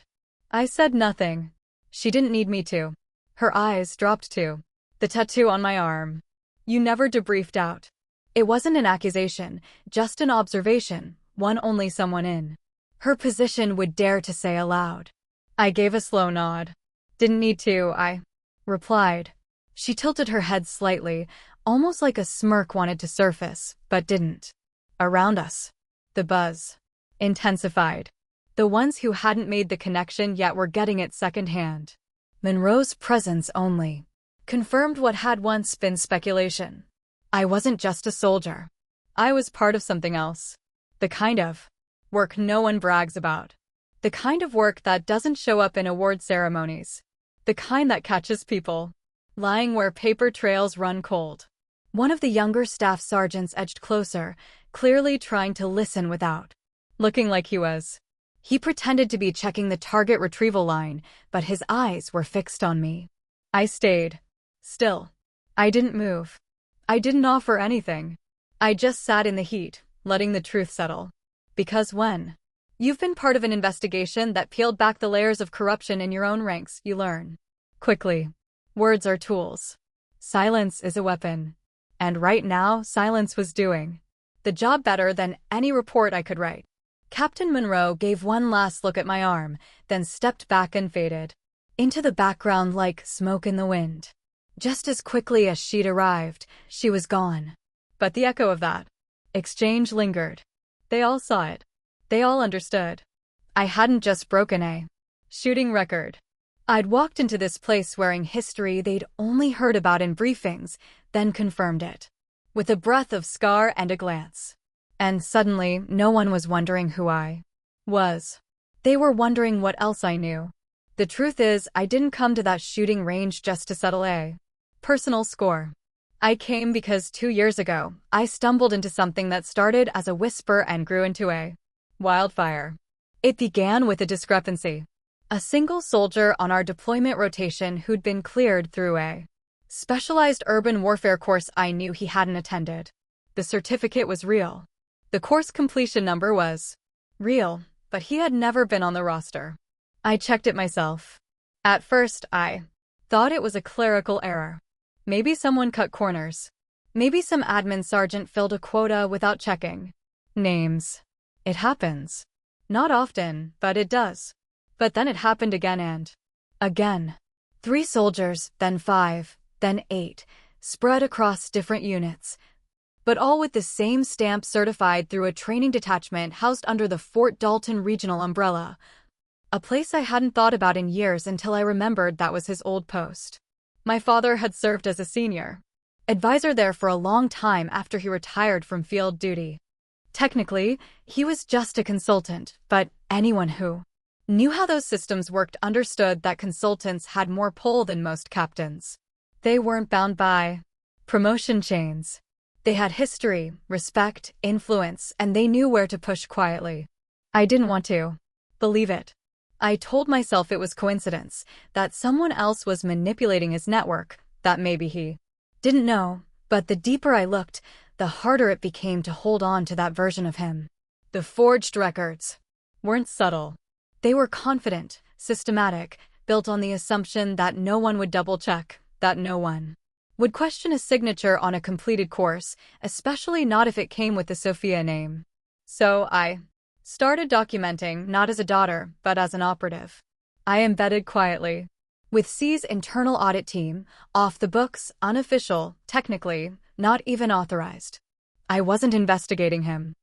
Speaker 1: I said nothing. She didn't need me to. Her eyes dropped to the tattoo on my arm. "You never debriefed out." It wasn't an accusation, just an observation, one only someone in her position would dare to say aloud. I gave a slow nod. "Didn't need to," I replied. She tilted her head slightly, almost like a smirk wanted to surface, but didn't. Around us, the buzz intensified. The ones who hadn't made the connection yet were getting it secondhand. Monroe's presence only confirmed what had once been speculation. I wasn't just a soldier. I was part of something else. The kind of work no one brags about. The kind of work that doesn't show up in award ceremonies. The kind that catches people lying where paper trails run cold. One of the younger staff sergeants edged closer, clearly trying to listen without looking like he was. He pretended to be checking the target retrieval line, but his eyes were fixed on me. I stayed still. I didn't move. I didn't offer anything. I just sat in the heat, letting the truth settle. Because when you've been part of an investigation that peeled back the layers of corruption in your own ranks, you learn quickly. Words are tools. Silence is a weapon. And right now, silence was doing the job better than any report I could write. Captain Monroe gave one last look at my arm, then stepped back and faded into the background like smoke in the wind. Just as quickly as she'd arrived, she was gone. But the echo of that exchange lingered. They all saw it. They all understood. I hadn't just broken a shooting record. I'd walked into this place wearing history they'd only heard about in briefings, then confirmed it. With a breath of scar and a glance. And suddenly, no one was wondering who I was. They were wondering what else I knew. The truth is, I didn't come to that shooting range just to settle a personal score. I came because 2 years ago, I stumbled into something that started as a whisper and grew into a wildfire. It began with a discrepancy. A single soldier on our deployment rotation who'd been cleared through a specialized urban warfare course I knew he hadn't attended. The certificate was real. The course completion number was real, but he had never been on the roster. I checked it myself. At first, I thought it was a clerical error. Maybe someone cut corners. Maybe some admin sergeant filled a quota without checking names. It happens. Not often, but it does. But then it happened again and again. 3 soldiers, then 5, then 8, spread across different units, but all with the same stamp certified through a training detachment housed under the Fort Dalton Regional umbrella. A place I hadn't thought about in years until I remembered that was his old post. My father had served as a senior advisor there for a long time after he retired from field duty. Technically, he was just a consultant, but anyone who knew how those systems worked understood that consultants had more pull than most captains. They weren't bound by promotion chains. They had history, respect, influence, and they knew where to push quietly. I didn't want to believe it. I told myself it was coincidence, that someone else was manipulating his network, that maybe he didn't know, but the deeper I looked, the harder it became to hold on to that version of him. The forged records weren't subtle. They were confident, systematic, built on the assumption that no one would double-check, that no one would question a signature on a completed course, especially not if it came with the Sophia name. So I Started documenting not as a daughter, but as an operative. I embedded quietly. With C's internal audit team, off the books, unofficial, technically, not even authorized. I wasn't investigating him.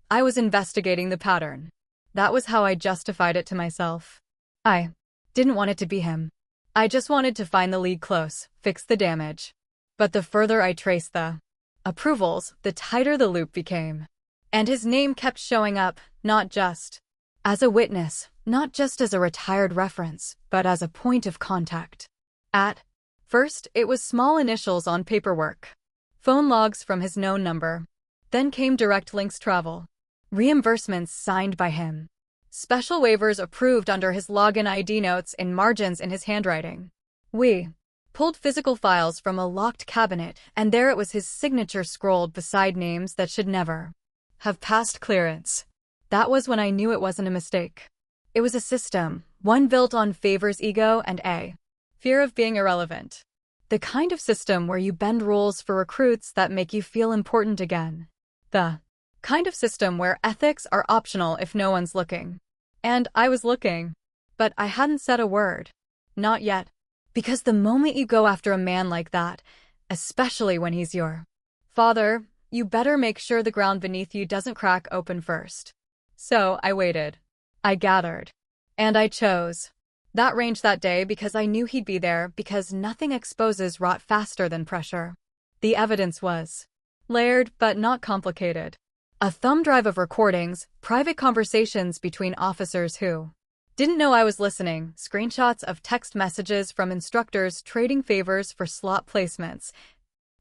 Speaker 1: I was investigating the pattern. That was how I justified it to myself. I didn't want it to be him. I just wanted to find the lead close, fix the damage. But the further I traced the approvals, the tighter the loop became. And his name kept showing up, not just as a witness, not just as a retired reference, but as a point of contact. At first, it was small initials on paperwork. Phone logs from his known number. Then came direct links travel. Reimbursements signed by him. Special waivers approved under his login ID, notes in margins in his handwriting. We pulled physical files from a locked cabinet, and there it was, his signature scrolled beside names that should never have passed clearance. That was when I knew it wasn't a mistake. It was a system, one built on favors, ego, and a fear of being irrelevant. The kind of system where you bend rules for recruits that make you feel important again. The kind of system where ethics are optional if no one's looking. And I was looking. But I hadn't said a word. Not yet. Because the moment you go after a man like that, especially when he's your father, you better make sure the ground beneath you doesn't crack open first. So I waited. I gathered. And I chose that range that day because I knew he'd be there, because nothing exposes rot faster than pressure. The evidence was layered but not complicated. A thumb drive of recordings, private conversations between officers who didn't know I was listening, screenshots of text messages from instructors trading favors for slot placements,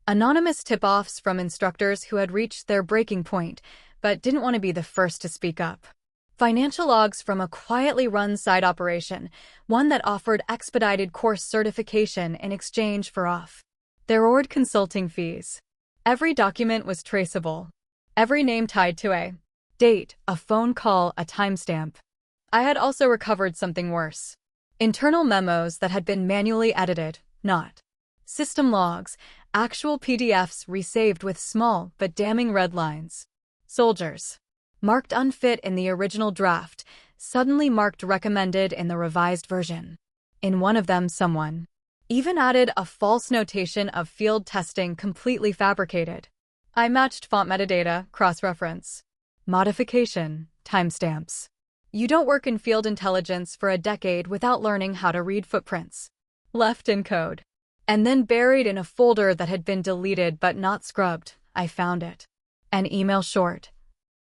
Speaker 1: anonymous tip-offs from instructors who had reached their breaking point but didn't want to be the first to speak up. Financial logs from a quietly run side operation, one that offered expedited course certification in exchange for off-the-record consulting fees. Every document was traceable. Every name tied to a date, a phone call, a timestamp. I had also recovered something worse. Internal memos that had been manually edited, not system logs, actual PDFs resaved with small but damning red lines. Soldiers marked unfit in the original draft, suddenly marked recommended in the revised version. In one of them, someone even added a false notation of field testing completely fabricated. I matched font metadata, cross-reference. Modification, timestamps. You don't work in field intelligence for a decade without learning how to read footprints. Left in code. And then buried in a folder that had been deleted but not scrubbed, I found it. An email short.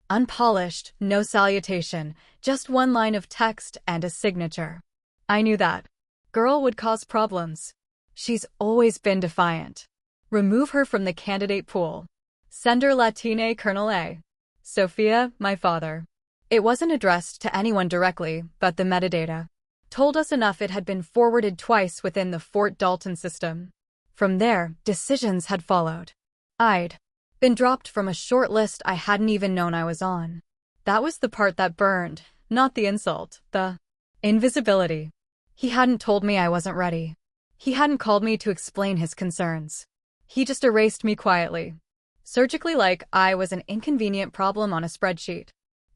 Speaker 1: Unpolished, no salutation, just one line of text and a signature. I knew that girl would cause problems. She's always been defiant. Remove her from the candidate pool. Sender Latine Colonel A. Sophia, my father. It wasn't addressed to anyone directly, but the metadata told us enough. It had been forwarded twice within the Fort Dalton system. From there, decisions had followed. I'd been dropped from a short list I hadn't even known I was on. That was the part that burned, not the insult, the invisibility. He hadn't told me I wasn't ready. He hadn't called me to explain his concerns. He just erased me quietly, surgically, like I was an inconvenient problem on a spreadsheet.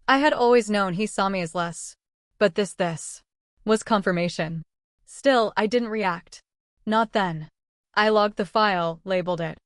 Speaker 1: I had always known he saw me as less. But this was confirmation. Still, I didn't react. Not then. I logged the file, labeled it,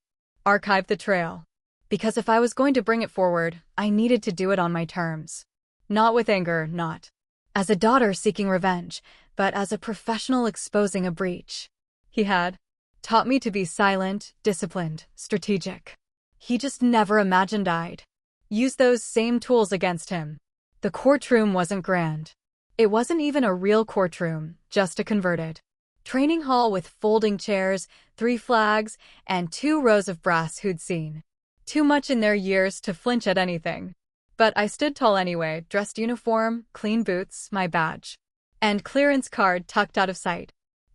Speaker 1: archived the trail. Because if I was going to bring it forward, I needed to do it on my terms. Not with anger, not as a daughter seeking revenge, but as a professional exposing a breach. He had taught me to be silent, disciplined, strategic. He just never imagined I'd use those same tools against him. The courtroom wasn't grand. It wasn't even a real courtroom, just a converted training hall with folding chairs, 3 flags, and 2 rows of brass who'd seen too much in their years to flinch at anything. But I stood tall anyway, dressed uniform, clean boots, my badge, and clearance card tucked out of sight.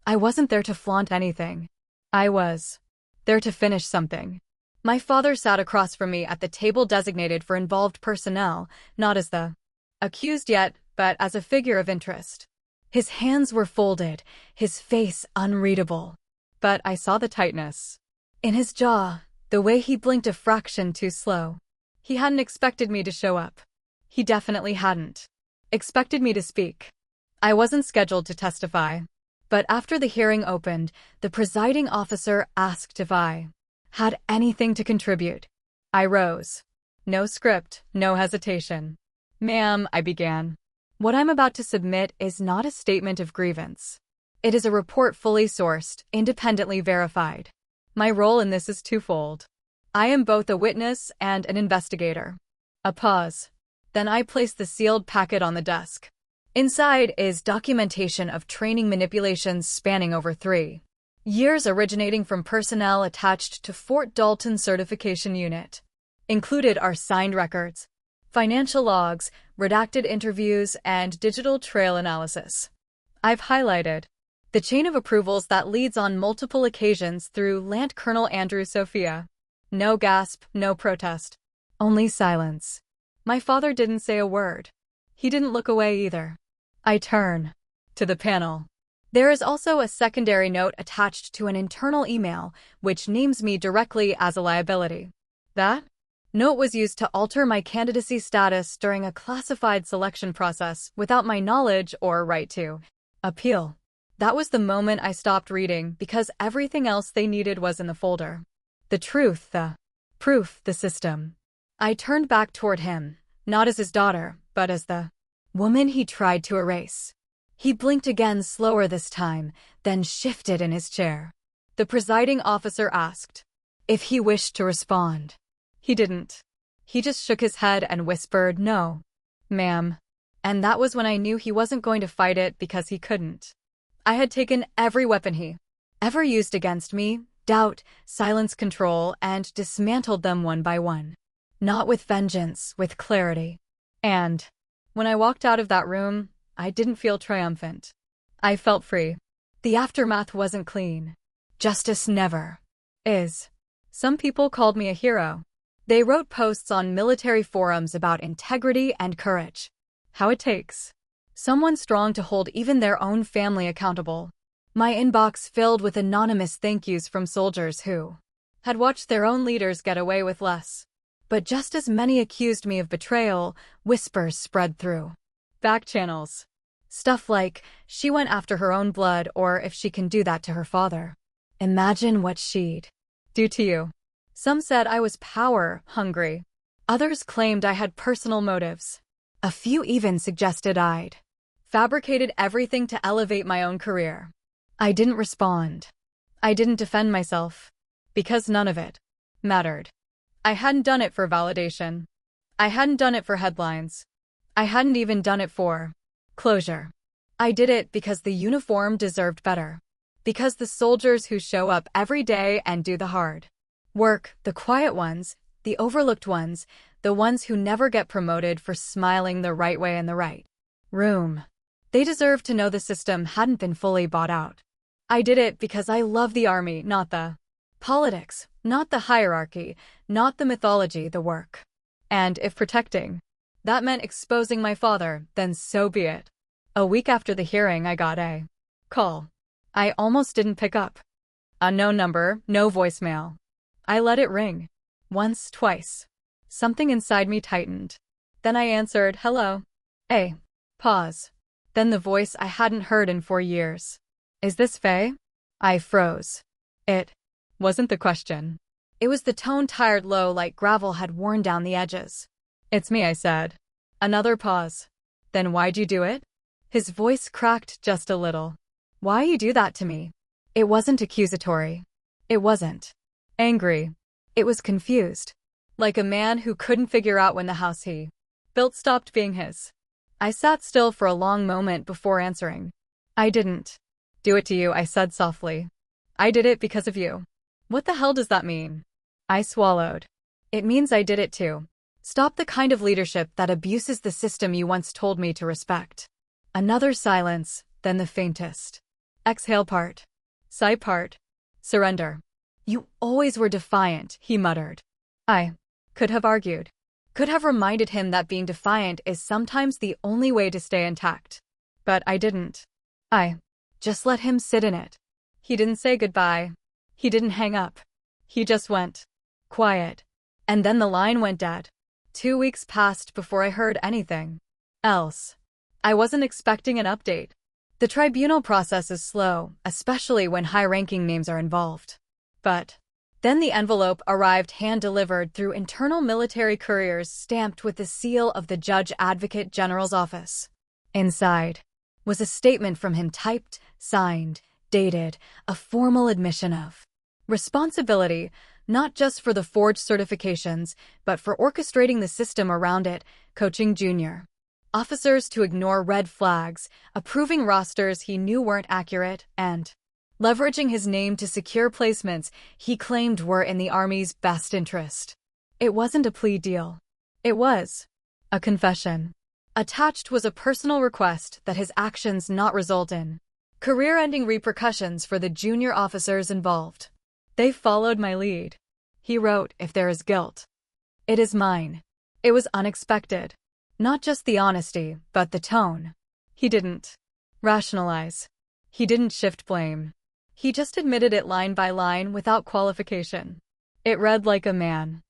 Speaker 1: I wasn't there to flaunt anything. I was there to finish something. My father sat across from me at the table designated for involved personnel, not as the accused yet, but as a figure of interest. His hands were folded, his face unreadable. But I saw the tightness in his jaw, the way he blinked a fraction too slow. He hadn't expected me to show up. He definitely hadn't expected me to speak. I wasn't scheduled to testify. But after the hearing opened, the presiding officer asked if I had anything to contribute. I rose. No script, no hesitation. Ma'am, I began. What I'm about to submit is not a statement of grievance. It is a report fully sourced, independently verified. My role in this is twofold. I am both a witness and an investigator. A pause. Then I place the sealed packet on the desk. Inside is documentation of training manipulations spanning over 3 years originating from personnel attached to Fort Dalton Certification Unit. Included are signed records, financial logs, redacted interviews, and digital trail analysis. I've highlighted the chain of approvals that leads on multiple occasions through Lt. Colonel Andrew Sophia. No gasp, no protest. Only silence. My father didn't say a word. He didn't look away either. I turn to the panel. There is also a secondary note attached to an internal email, which names me directly as a liability. That note was used to alter my candidacy status during a classified selection process without my knowledge or right to appeal. That was the moment I stopped reading because everything else they needed was in the folder. The truth, the proof, the system. I turned back toward him, not as his daughter, but as the woman he tried to erase. He blinked again, slower this time, then shifted in his chair. The presiding officer asked if he wished to respond. He didn't. He just shook his head and whispered, "No, ma'am." And that was when I knew he wasn't going to fight it because he couldn't. I had taken every weapon he ever used against me, doubt, silence, control, and dismantled them one by one. Not with vengeance, with clarity. And when I walked out of that room, I didn't feel triumphant. I felt free. The aftermath wasn't clean. Justice never is. Some people called me a hero. They wrote posts on military forums about integrity and courage. How it takes someone strong to hold even their own family accountable. My inbox filled with anonymous thank yous from soldiers who had watched their own leaders get away with less. But just as many accused me of betrayal, whispers spread through back channels. Stuff like, she went after her own blood, or if she can do that to her father, imagine what she'd do to you. Some said I was power hungry. Others claimed I had personal motives. A few even suggested I'd fabricated everything to elevate my own career. I didn't respond. I didn't defend myself. Because none of it mattered. I hadn't done it for validation. I hadn't done it for headlines. I hadn't even done it for closure. I did it because the uniform deserved better. Because the soldiers who show up every day and do the hard work, the quiet ones, the overlooked ones, the ones who never get promoted for smiling the right way in the right room. They deserve to know the system hadn't been fully bought out. I did it because I love the army, not the politics, not the hierarchy, not the mythology, the work. And if protecting that meant exposing my father, then so be it. A week after the hearing, I got a call. I almost didn't pick up. Unknown number, no voicemail. I let it ring. Once, twice. Something inside me tightened. Then I answered, "Hello." Pause. Then the voice I hadn't heard in 4 years. "Is this Faye?" I froze. It wasn't the question. It was the tone, tired, low, like gravel had worn down the edges. "It's me," I said. Another pause. "Then why'd you do it?" His voice cracked just a little. "Why you do that to me?" It wasn't accusatory. It wasn't angry. It was confused. Like a man who couldn't figure out when the house he built stopped being his. I sat still for a long moment before answering. "I didn't do it to you," I said softly. "I did it because of you." "What the hell does that mean?" I swallowed. "It means I did it too. Stop the kind of leadership that abuses the system you once told me to respect." Another silence, then the faintest exhale part. Sigh part. "Surrender." "You always were defiant," he muttered. I could have argued. Could have reminded him that being defiant is sometimes the only way to stay intact. But I didn't. I just let him sit in it. He didn't say goodbye. He didn't hang up. He just went quiet. And then the line went dead. 2 weeks passed before I heard anything else. I wasn't expecting an update. The tribunal process is slow, especially when high-ranking names are involved. But then the envelope arrived hand-delivered through internal military couriers stamped with the seal of the Judge Advocate General's office. Inside was a statement from him typed, signed, dated, a formal admission of responsibility, not just for the forged certifications, but for orchestrating the system around it, coaching junior officers to ignore red flags, approving rosters he knew weren't accurate, and leveraging his name to secure placements he claimed were in the Army's best interest. It wasn't a plea deal. It was a confession. Attached was a personal request that his actions not result in career-ending repercussions for the junior officers involved. They followed my lead. He wrote, "If there is guilt, it is mine." It was unexpected. Not just the honesty, but the tone. He didn't rationalize. He didn't shift blame. He just admitted it line by line without qualification. It read like a man,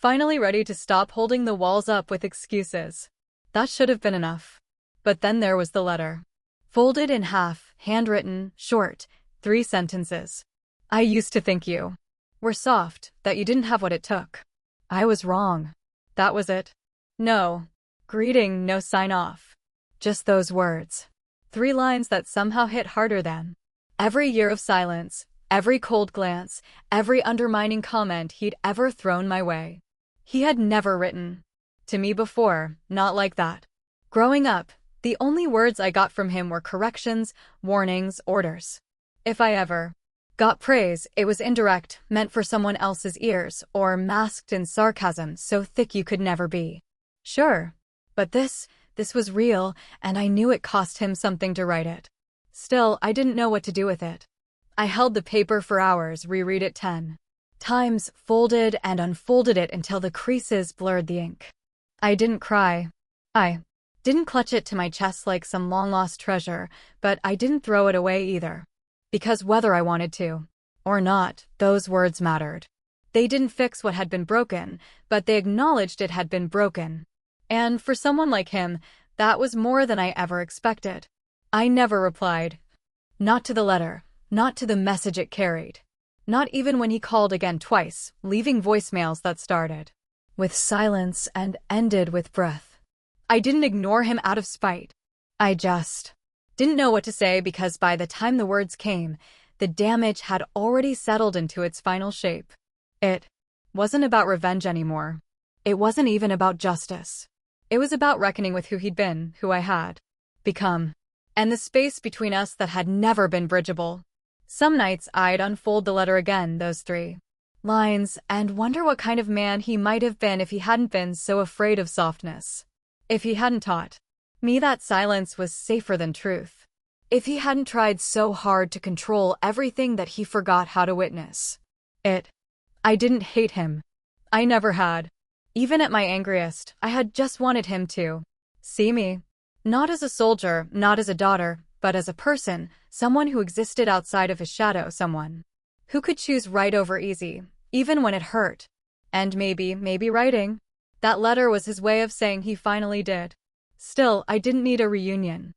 Speaker 1: finally ready to stop holding the walls up with excuses. That should have been enough. But then there was the letter. Folded in half, handwritten, short, 3 sentences. "I used to think you were soft, that you didn't have what it took. I was wrong." That was it. No greeting, no sign-off. Just those words. 3 lines that somehow hit harder than every year of silence, every cold glance, every undermining comment he'd ever thrown my way. He had never written to me before, not like that. Growing up, the only words I got from him were corrections, warnings, orders. If I ever got praise, it was indirect, meant for someone else's ears, or masked in sarcasm so thick you could never be sure. But this was real, and I knew it cost him something to write it. Still, I didn't know what to do with it. I held the paper for hours, reread it 10 times, folded and unfolded it until the creases blurred the ink. I didn't cry. I didn't clutch it to my chest like some long-lost treasure, but I didn't throw it away either. Because whether I wanted to or not, those words mattered. They didn't fix what had been broken, but they acknowledged it had been broken. And for someone like him, that was more than I ever expected. I never replied. Not to the letter, not to the message it carried. Not even when he called again twice, leaving voicemails that started with silence and ended with breath. I didn't ignore him out of spite. I just didn't know what to say because by the time the words came, the damage had already settled into its final shape. It wasn't about revenge anymore. It wasn't even about justice. It was about reckoning with who he'd been, who I had become, and the space between us that had never been bridgeable. Some nights I'd unfold the letter again, those 3 lines, and wonder what kind of man he might have been if he hadn't been so afraid of softness. If he hadn't taught me that silence was safer than truth. If he hadn't tried so hard to control everything that he forgot how to witness. I didn't hate him. I never had. Even at my angriest, I had just wanted him to see me. Not as a soldier, not as a daughter, but as a person, someone who existed outside of his shadow, someone who could choose right over easy, even when it hurt. And maybe writing that letter was his way of saying he finally did. Still, I didn't need a reunion.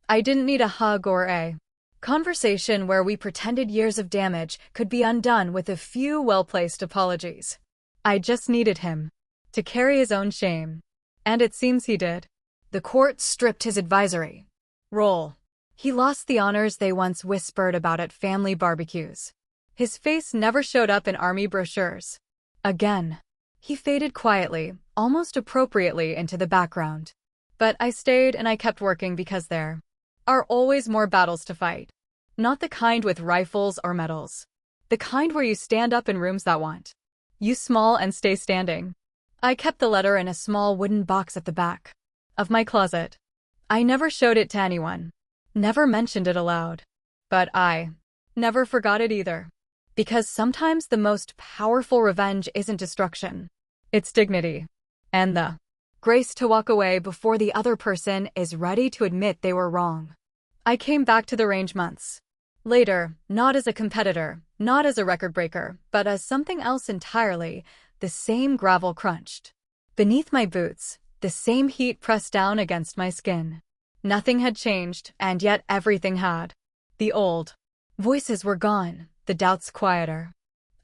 Speaker 1: I didn't need a hug or a conversation where we pretended years of damage could be undone with a few well-placed apologies. I just needed him to carry his own shame. And it seems he did. The court stripped his advisory role. He lost the honors they once whispered about at family barbecues. His face never showed up in Army brochures again. He faded quietly, almost appropriately, into the background. But I stayed and I kept working because there are always more battles to fight. Not the kind with rifles or medals. The kind where you stand up in rooms that want you small and stay standing. I kept the letter in a small wooden box at the back of my closet. I never showed it to anyone. Never mentioned it aloud. But I never forgot it either. Because sometimes the most powerful revenge isn't destruction. It's dignity. And the grace to walk away before the other person is ready to admit they were wrong. I came back to the range months later, not as a competitor, not as a record breaker, but as something else entirely, the same gravel crunched Beneath my boots, the same heat pressed down against my skin. Nothing had changed, and yet everything had. The old voices were gone, the doubts quieter.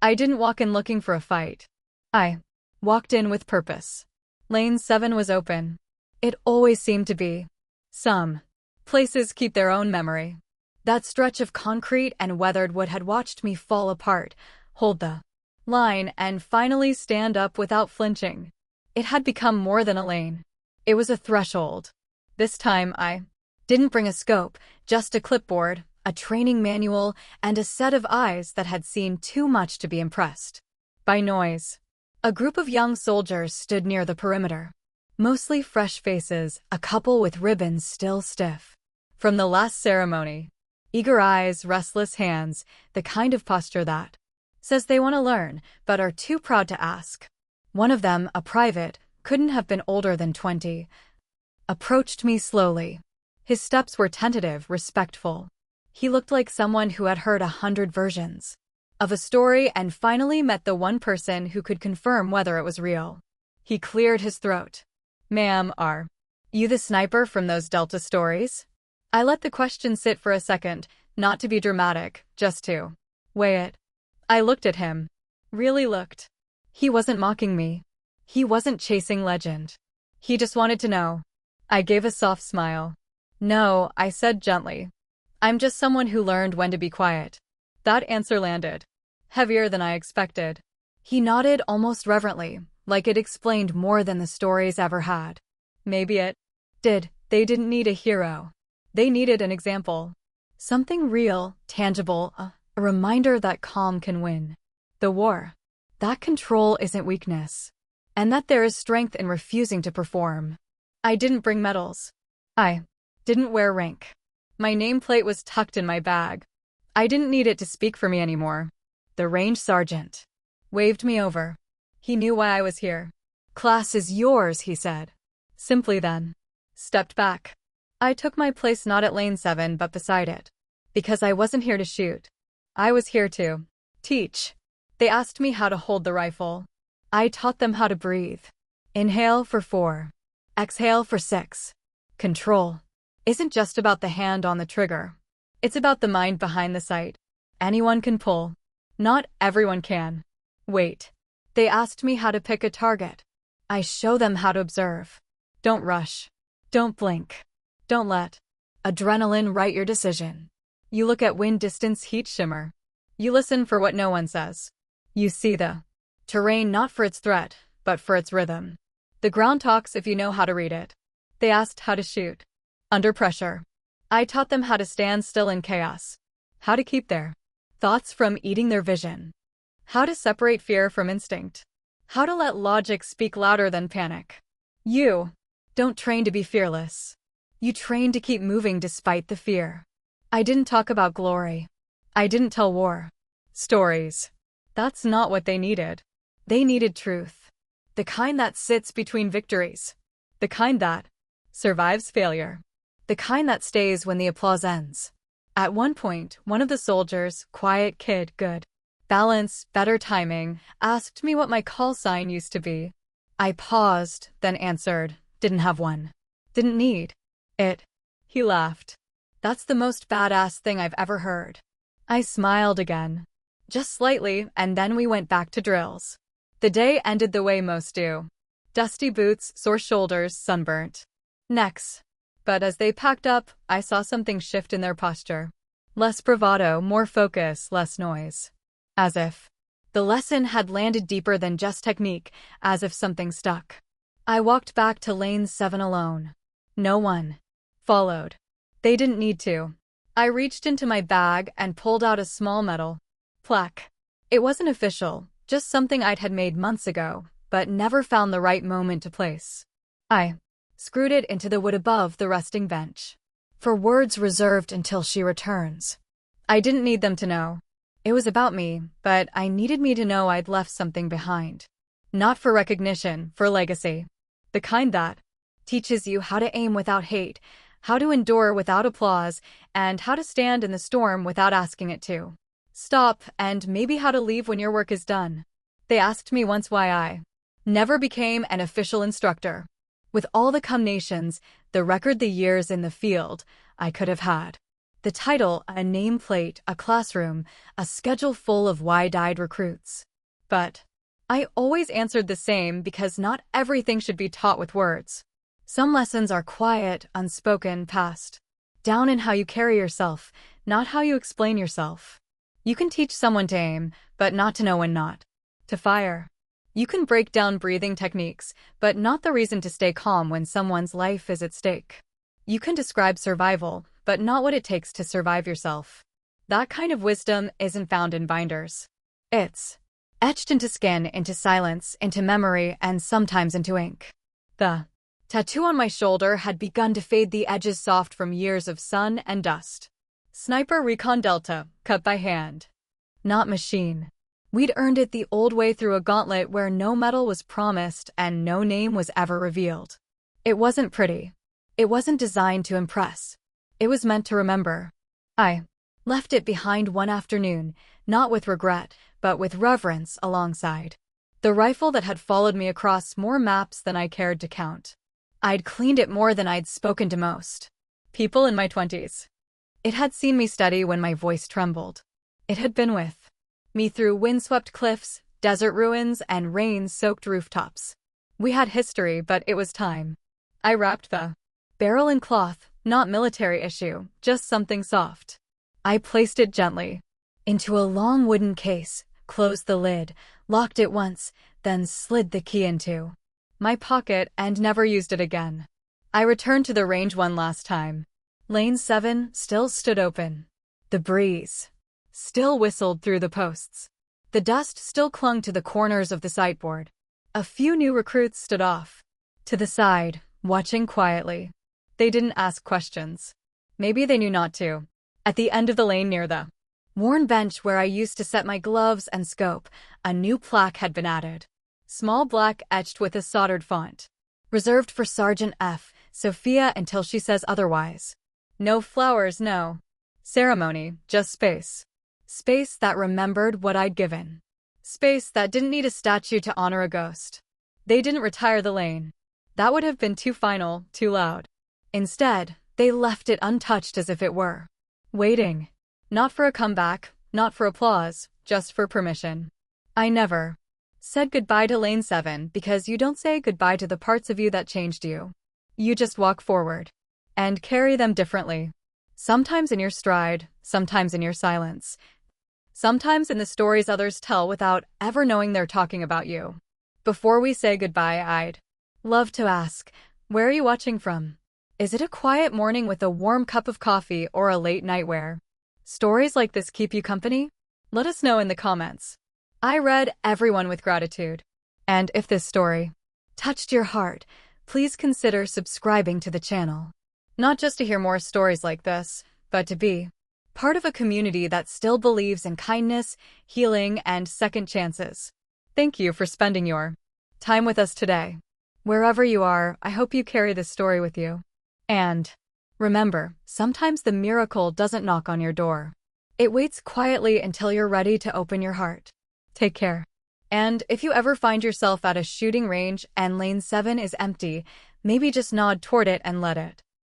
Speaker 1: I didn't walk in looking for a fight. I walked in with purpose. Lane 7 was open. It always seemed to be. Some places keep their own memory. That stretch of concrete and weathered wood had watched me fall apart, hold the line, and finally stand up without flinching. It had become more than a lane. It was a threshold. This time I didn't bring a scope, just a clipboard, a training manual, and a set of eyes that had seen too much to be impressed by noise. A group of young soldiers stood near the perimeter. Mostly fresh faces, a couple with ribbons still stiff from the last ceremony. Eager eyes, restless hands, the kind of posture that says they want to learn, but are too proud to ask. One of them, a private, couldn't have been older than 20, approached me slowly. His steps were tentative, respectful. He looked like someone who had heard 100 versions of a story and finally met the one person who could confirm whether it was real. He cleared his throat. "Ma'am, are you the sniper from those Delta stories?" I let the question sit for a second, not to be dramatic, just to weigh it. I looked at him. Really looked. He wasn't mocking me. He wasn't chasing legend. He just wanted to know. I gave a soft smile. "No," I said gently. "I'm just someone who learned when to be quiet." That answer landed heavier than I expected. He nodded almost reverently, like it explained more than the stories ever had. Maybe it did. They didn't need a hero. They needed an example. Something real, tangible, a reminder that calm can win the war. That control isn't weakness. And that there is strength in refusing to perform. I didn't bring medals. I didn't wear rank. My nameplate was tucked in my bag. I didn't need it to speak for me anymore. The range sergeant waved me over. He knew why I was here. "Class is yours," he said. Simply then. Stepped back. I took my place not at lane 7 but beside it. Because I wasn't here to shoot. I was here to teach. They asked me how to hold the rifle. I taught them how to breathe. Inhale for 4. Exhale for 6. Control isn't just about the hand on the trigger. It's about the mind behind the sight. Anyone can pull. Not everyone can. Wait. They asked me how to pick a target. I show them how to observe. Don't rush. Don't blink. Don't let adrenaline write your decision. You look at wind distance, heat shimmer. You listen for what no one says. You see the terrain not for its threat, but for its rhythm. The ground talks if you know how to read it. They asked how to shoot. Under pressure. I taught them how to stand still in chaos. How to keep their thoughts from eating their vision. How to separate fear from instinct. How to let logic speak louder than panic. You don't train to be fearless. You train to keep moving despite the fear. I didn't talk about glory. I didn't tell war stories. That's not what they needed. They needed truth. The kind that sits between victories. The kind that survives failure. The kind that stays when the applause ends. At one point, one of the soldiers, quiet kid, good balance, better timing, asked me what my call sign used to be. I paused, then answered, didn't have one. Didn't need it. He laughed. That's the most badass thing I've ever heard. I smiled again. Just slightly, and then we went back to drills. The day ended the way most do. Dusty boots, sore shoulders, sunburnt necks. But as they packed up, I saw something shift in their posture. Less bravado, more focus, less noise. As if the lesson had landed deeper than just technique, as if something stuck. I walked back to lane 7 alone. No one followed. They didn't need to. I reached into my bag and pulled out a small metal plaque. It wasn't official, just something I'd had made months ago, but never found the right moment to place. I screwed it into the wood above the resting bench. For words reserved until she returns. I didn't need them to know. It was about me, but I needed me to know I'd left something behind. Not for recognition, for legacy. The kind that teaches you how to aim without hate, how to endure without applause, and how to stand in the storm without asking it to stop, and maybe how to leave when your work is done. They asked me once why I Never became an official instructor. With all the combinations, the record, the years in the field, I could have had. The title, a nameplate, a classroom, a schedule full of wide-eyed recruits. But I always answered the same because not everything should be taught with words. Some lessons are quiet, unspoken, passed down in how you carry yourself, not how you explain yourself. You can teach someone to aim, but not to know when not to fire. You can break down breathing techniques, but not the reason to stay calm when someone's life is at stake. You can describe survival, but not what it takes to survive yourself. That kind of wisdom isn't found in binders. It's etched into skin, into silence, into memory, and sometimes into ink. The tattoo on my shoulder had begun to fade, the edges soft from years of sun and dust. Sniper Recon Delta, cut by hand. Not machine. We'd earned it the old way through a gauntlet where no medal was promised and no name was ever revealed. It wasn't pretty. It wasn't designed to impress. It was meant to remember. I left it behind one afternoon, not with regret, but with reverence alongside the rifle that had followed me across more maps than I cared to count. I'd cleaned it more than I'd spoken to most people in my 20s. It had seen me steady when my voice trembled. It had been with me through windswept cliffs, desert ruins, and rain-soaked rooftops. We had history, but it was time. I wrapped the barrel in cloth, not military issue, just something soft. I placed it gently into a long wooden case, closed the lid, locked it once, then slid the key into my pocket and never used it again. I returned to the range one last time. Lane 7 still stood open. The breeze still whistled through the posts. The dust still clung to the corners of the sightboard. A few new recruits stood off to the side, watching quietly. They didn't ask questions. Maybe they knew not to. At the end of the lane near the worn bench where I used to set my gloves and scope, a new plaque had been added. Small black etched with a soldered font. Reserved for Sergeant F. Sophia until she says otherwise. No flowers, no ceremony, just space. Space that remembered what I'd given. Space that didn't need a statue to honor a ghost. They didn't retire the lane. That would have been too final, too loud. Instead, they left it untouched as if it were waiting. Not for a comeback, not for applause, just for permission. I never said goodbye to Lane 7 because you don't say goodbye to the parts of you that changed you. You just walk forward and carry them differently. Sometimes in your stride, sometimes in your silence. Sometimes in the stories others tell without ever knowing they're talking about you. Before we say goodbye, I'd love to ask, where are you watching from? Is it a quiet morning with a warm cup of coffee or a late night where stories like this keep you company? Let us know in the comments. I read everyone with gratitude. And if this story touched your heart, please consider subscribing to the channel. Not just to hear more stories like this, but to be part of a community that still believes in kindness, healing, and second chances. Thank you for spending your time with us today. Wherever you are, I hope you carry this story with you. And remember, sometimes the miracle doesn't knock on your door. It waits quietly until you're ready to open your heart. Take care. And if you ever find yourself at a shooting range and Lane 7 is empty, maybe just nod toward it and let it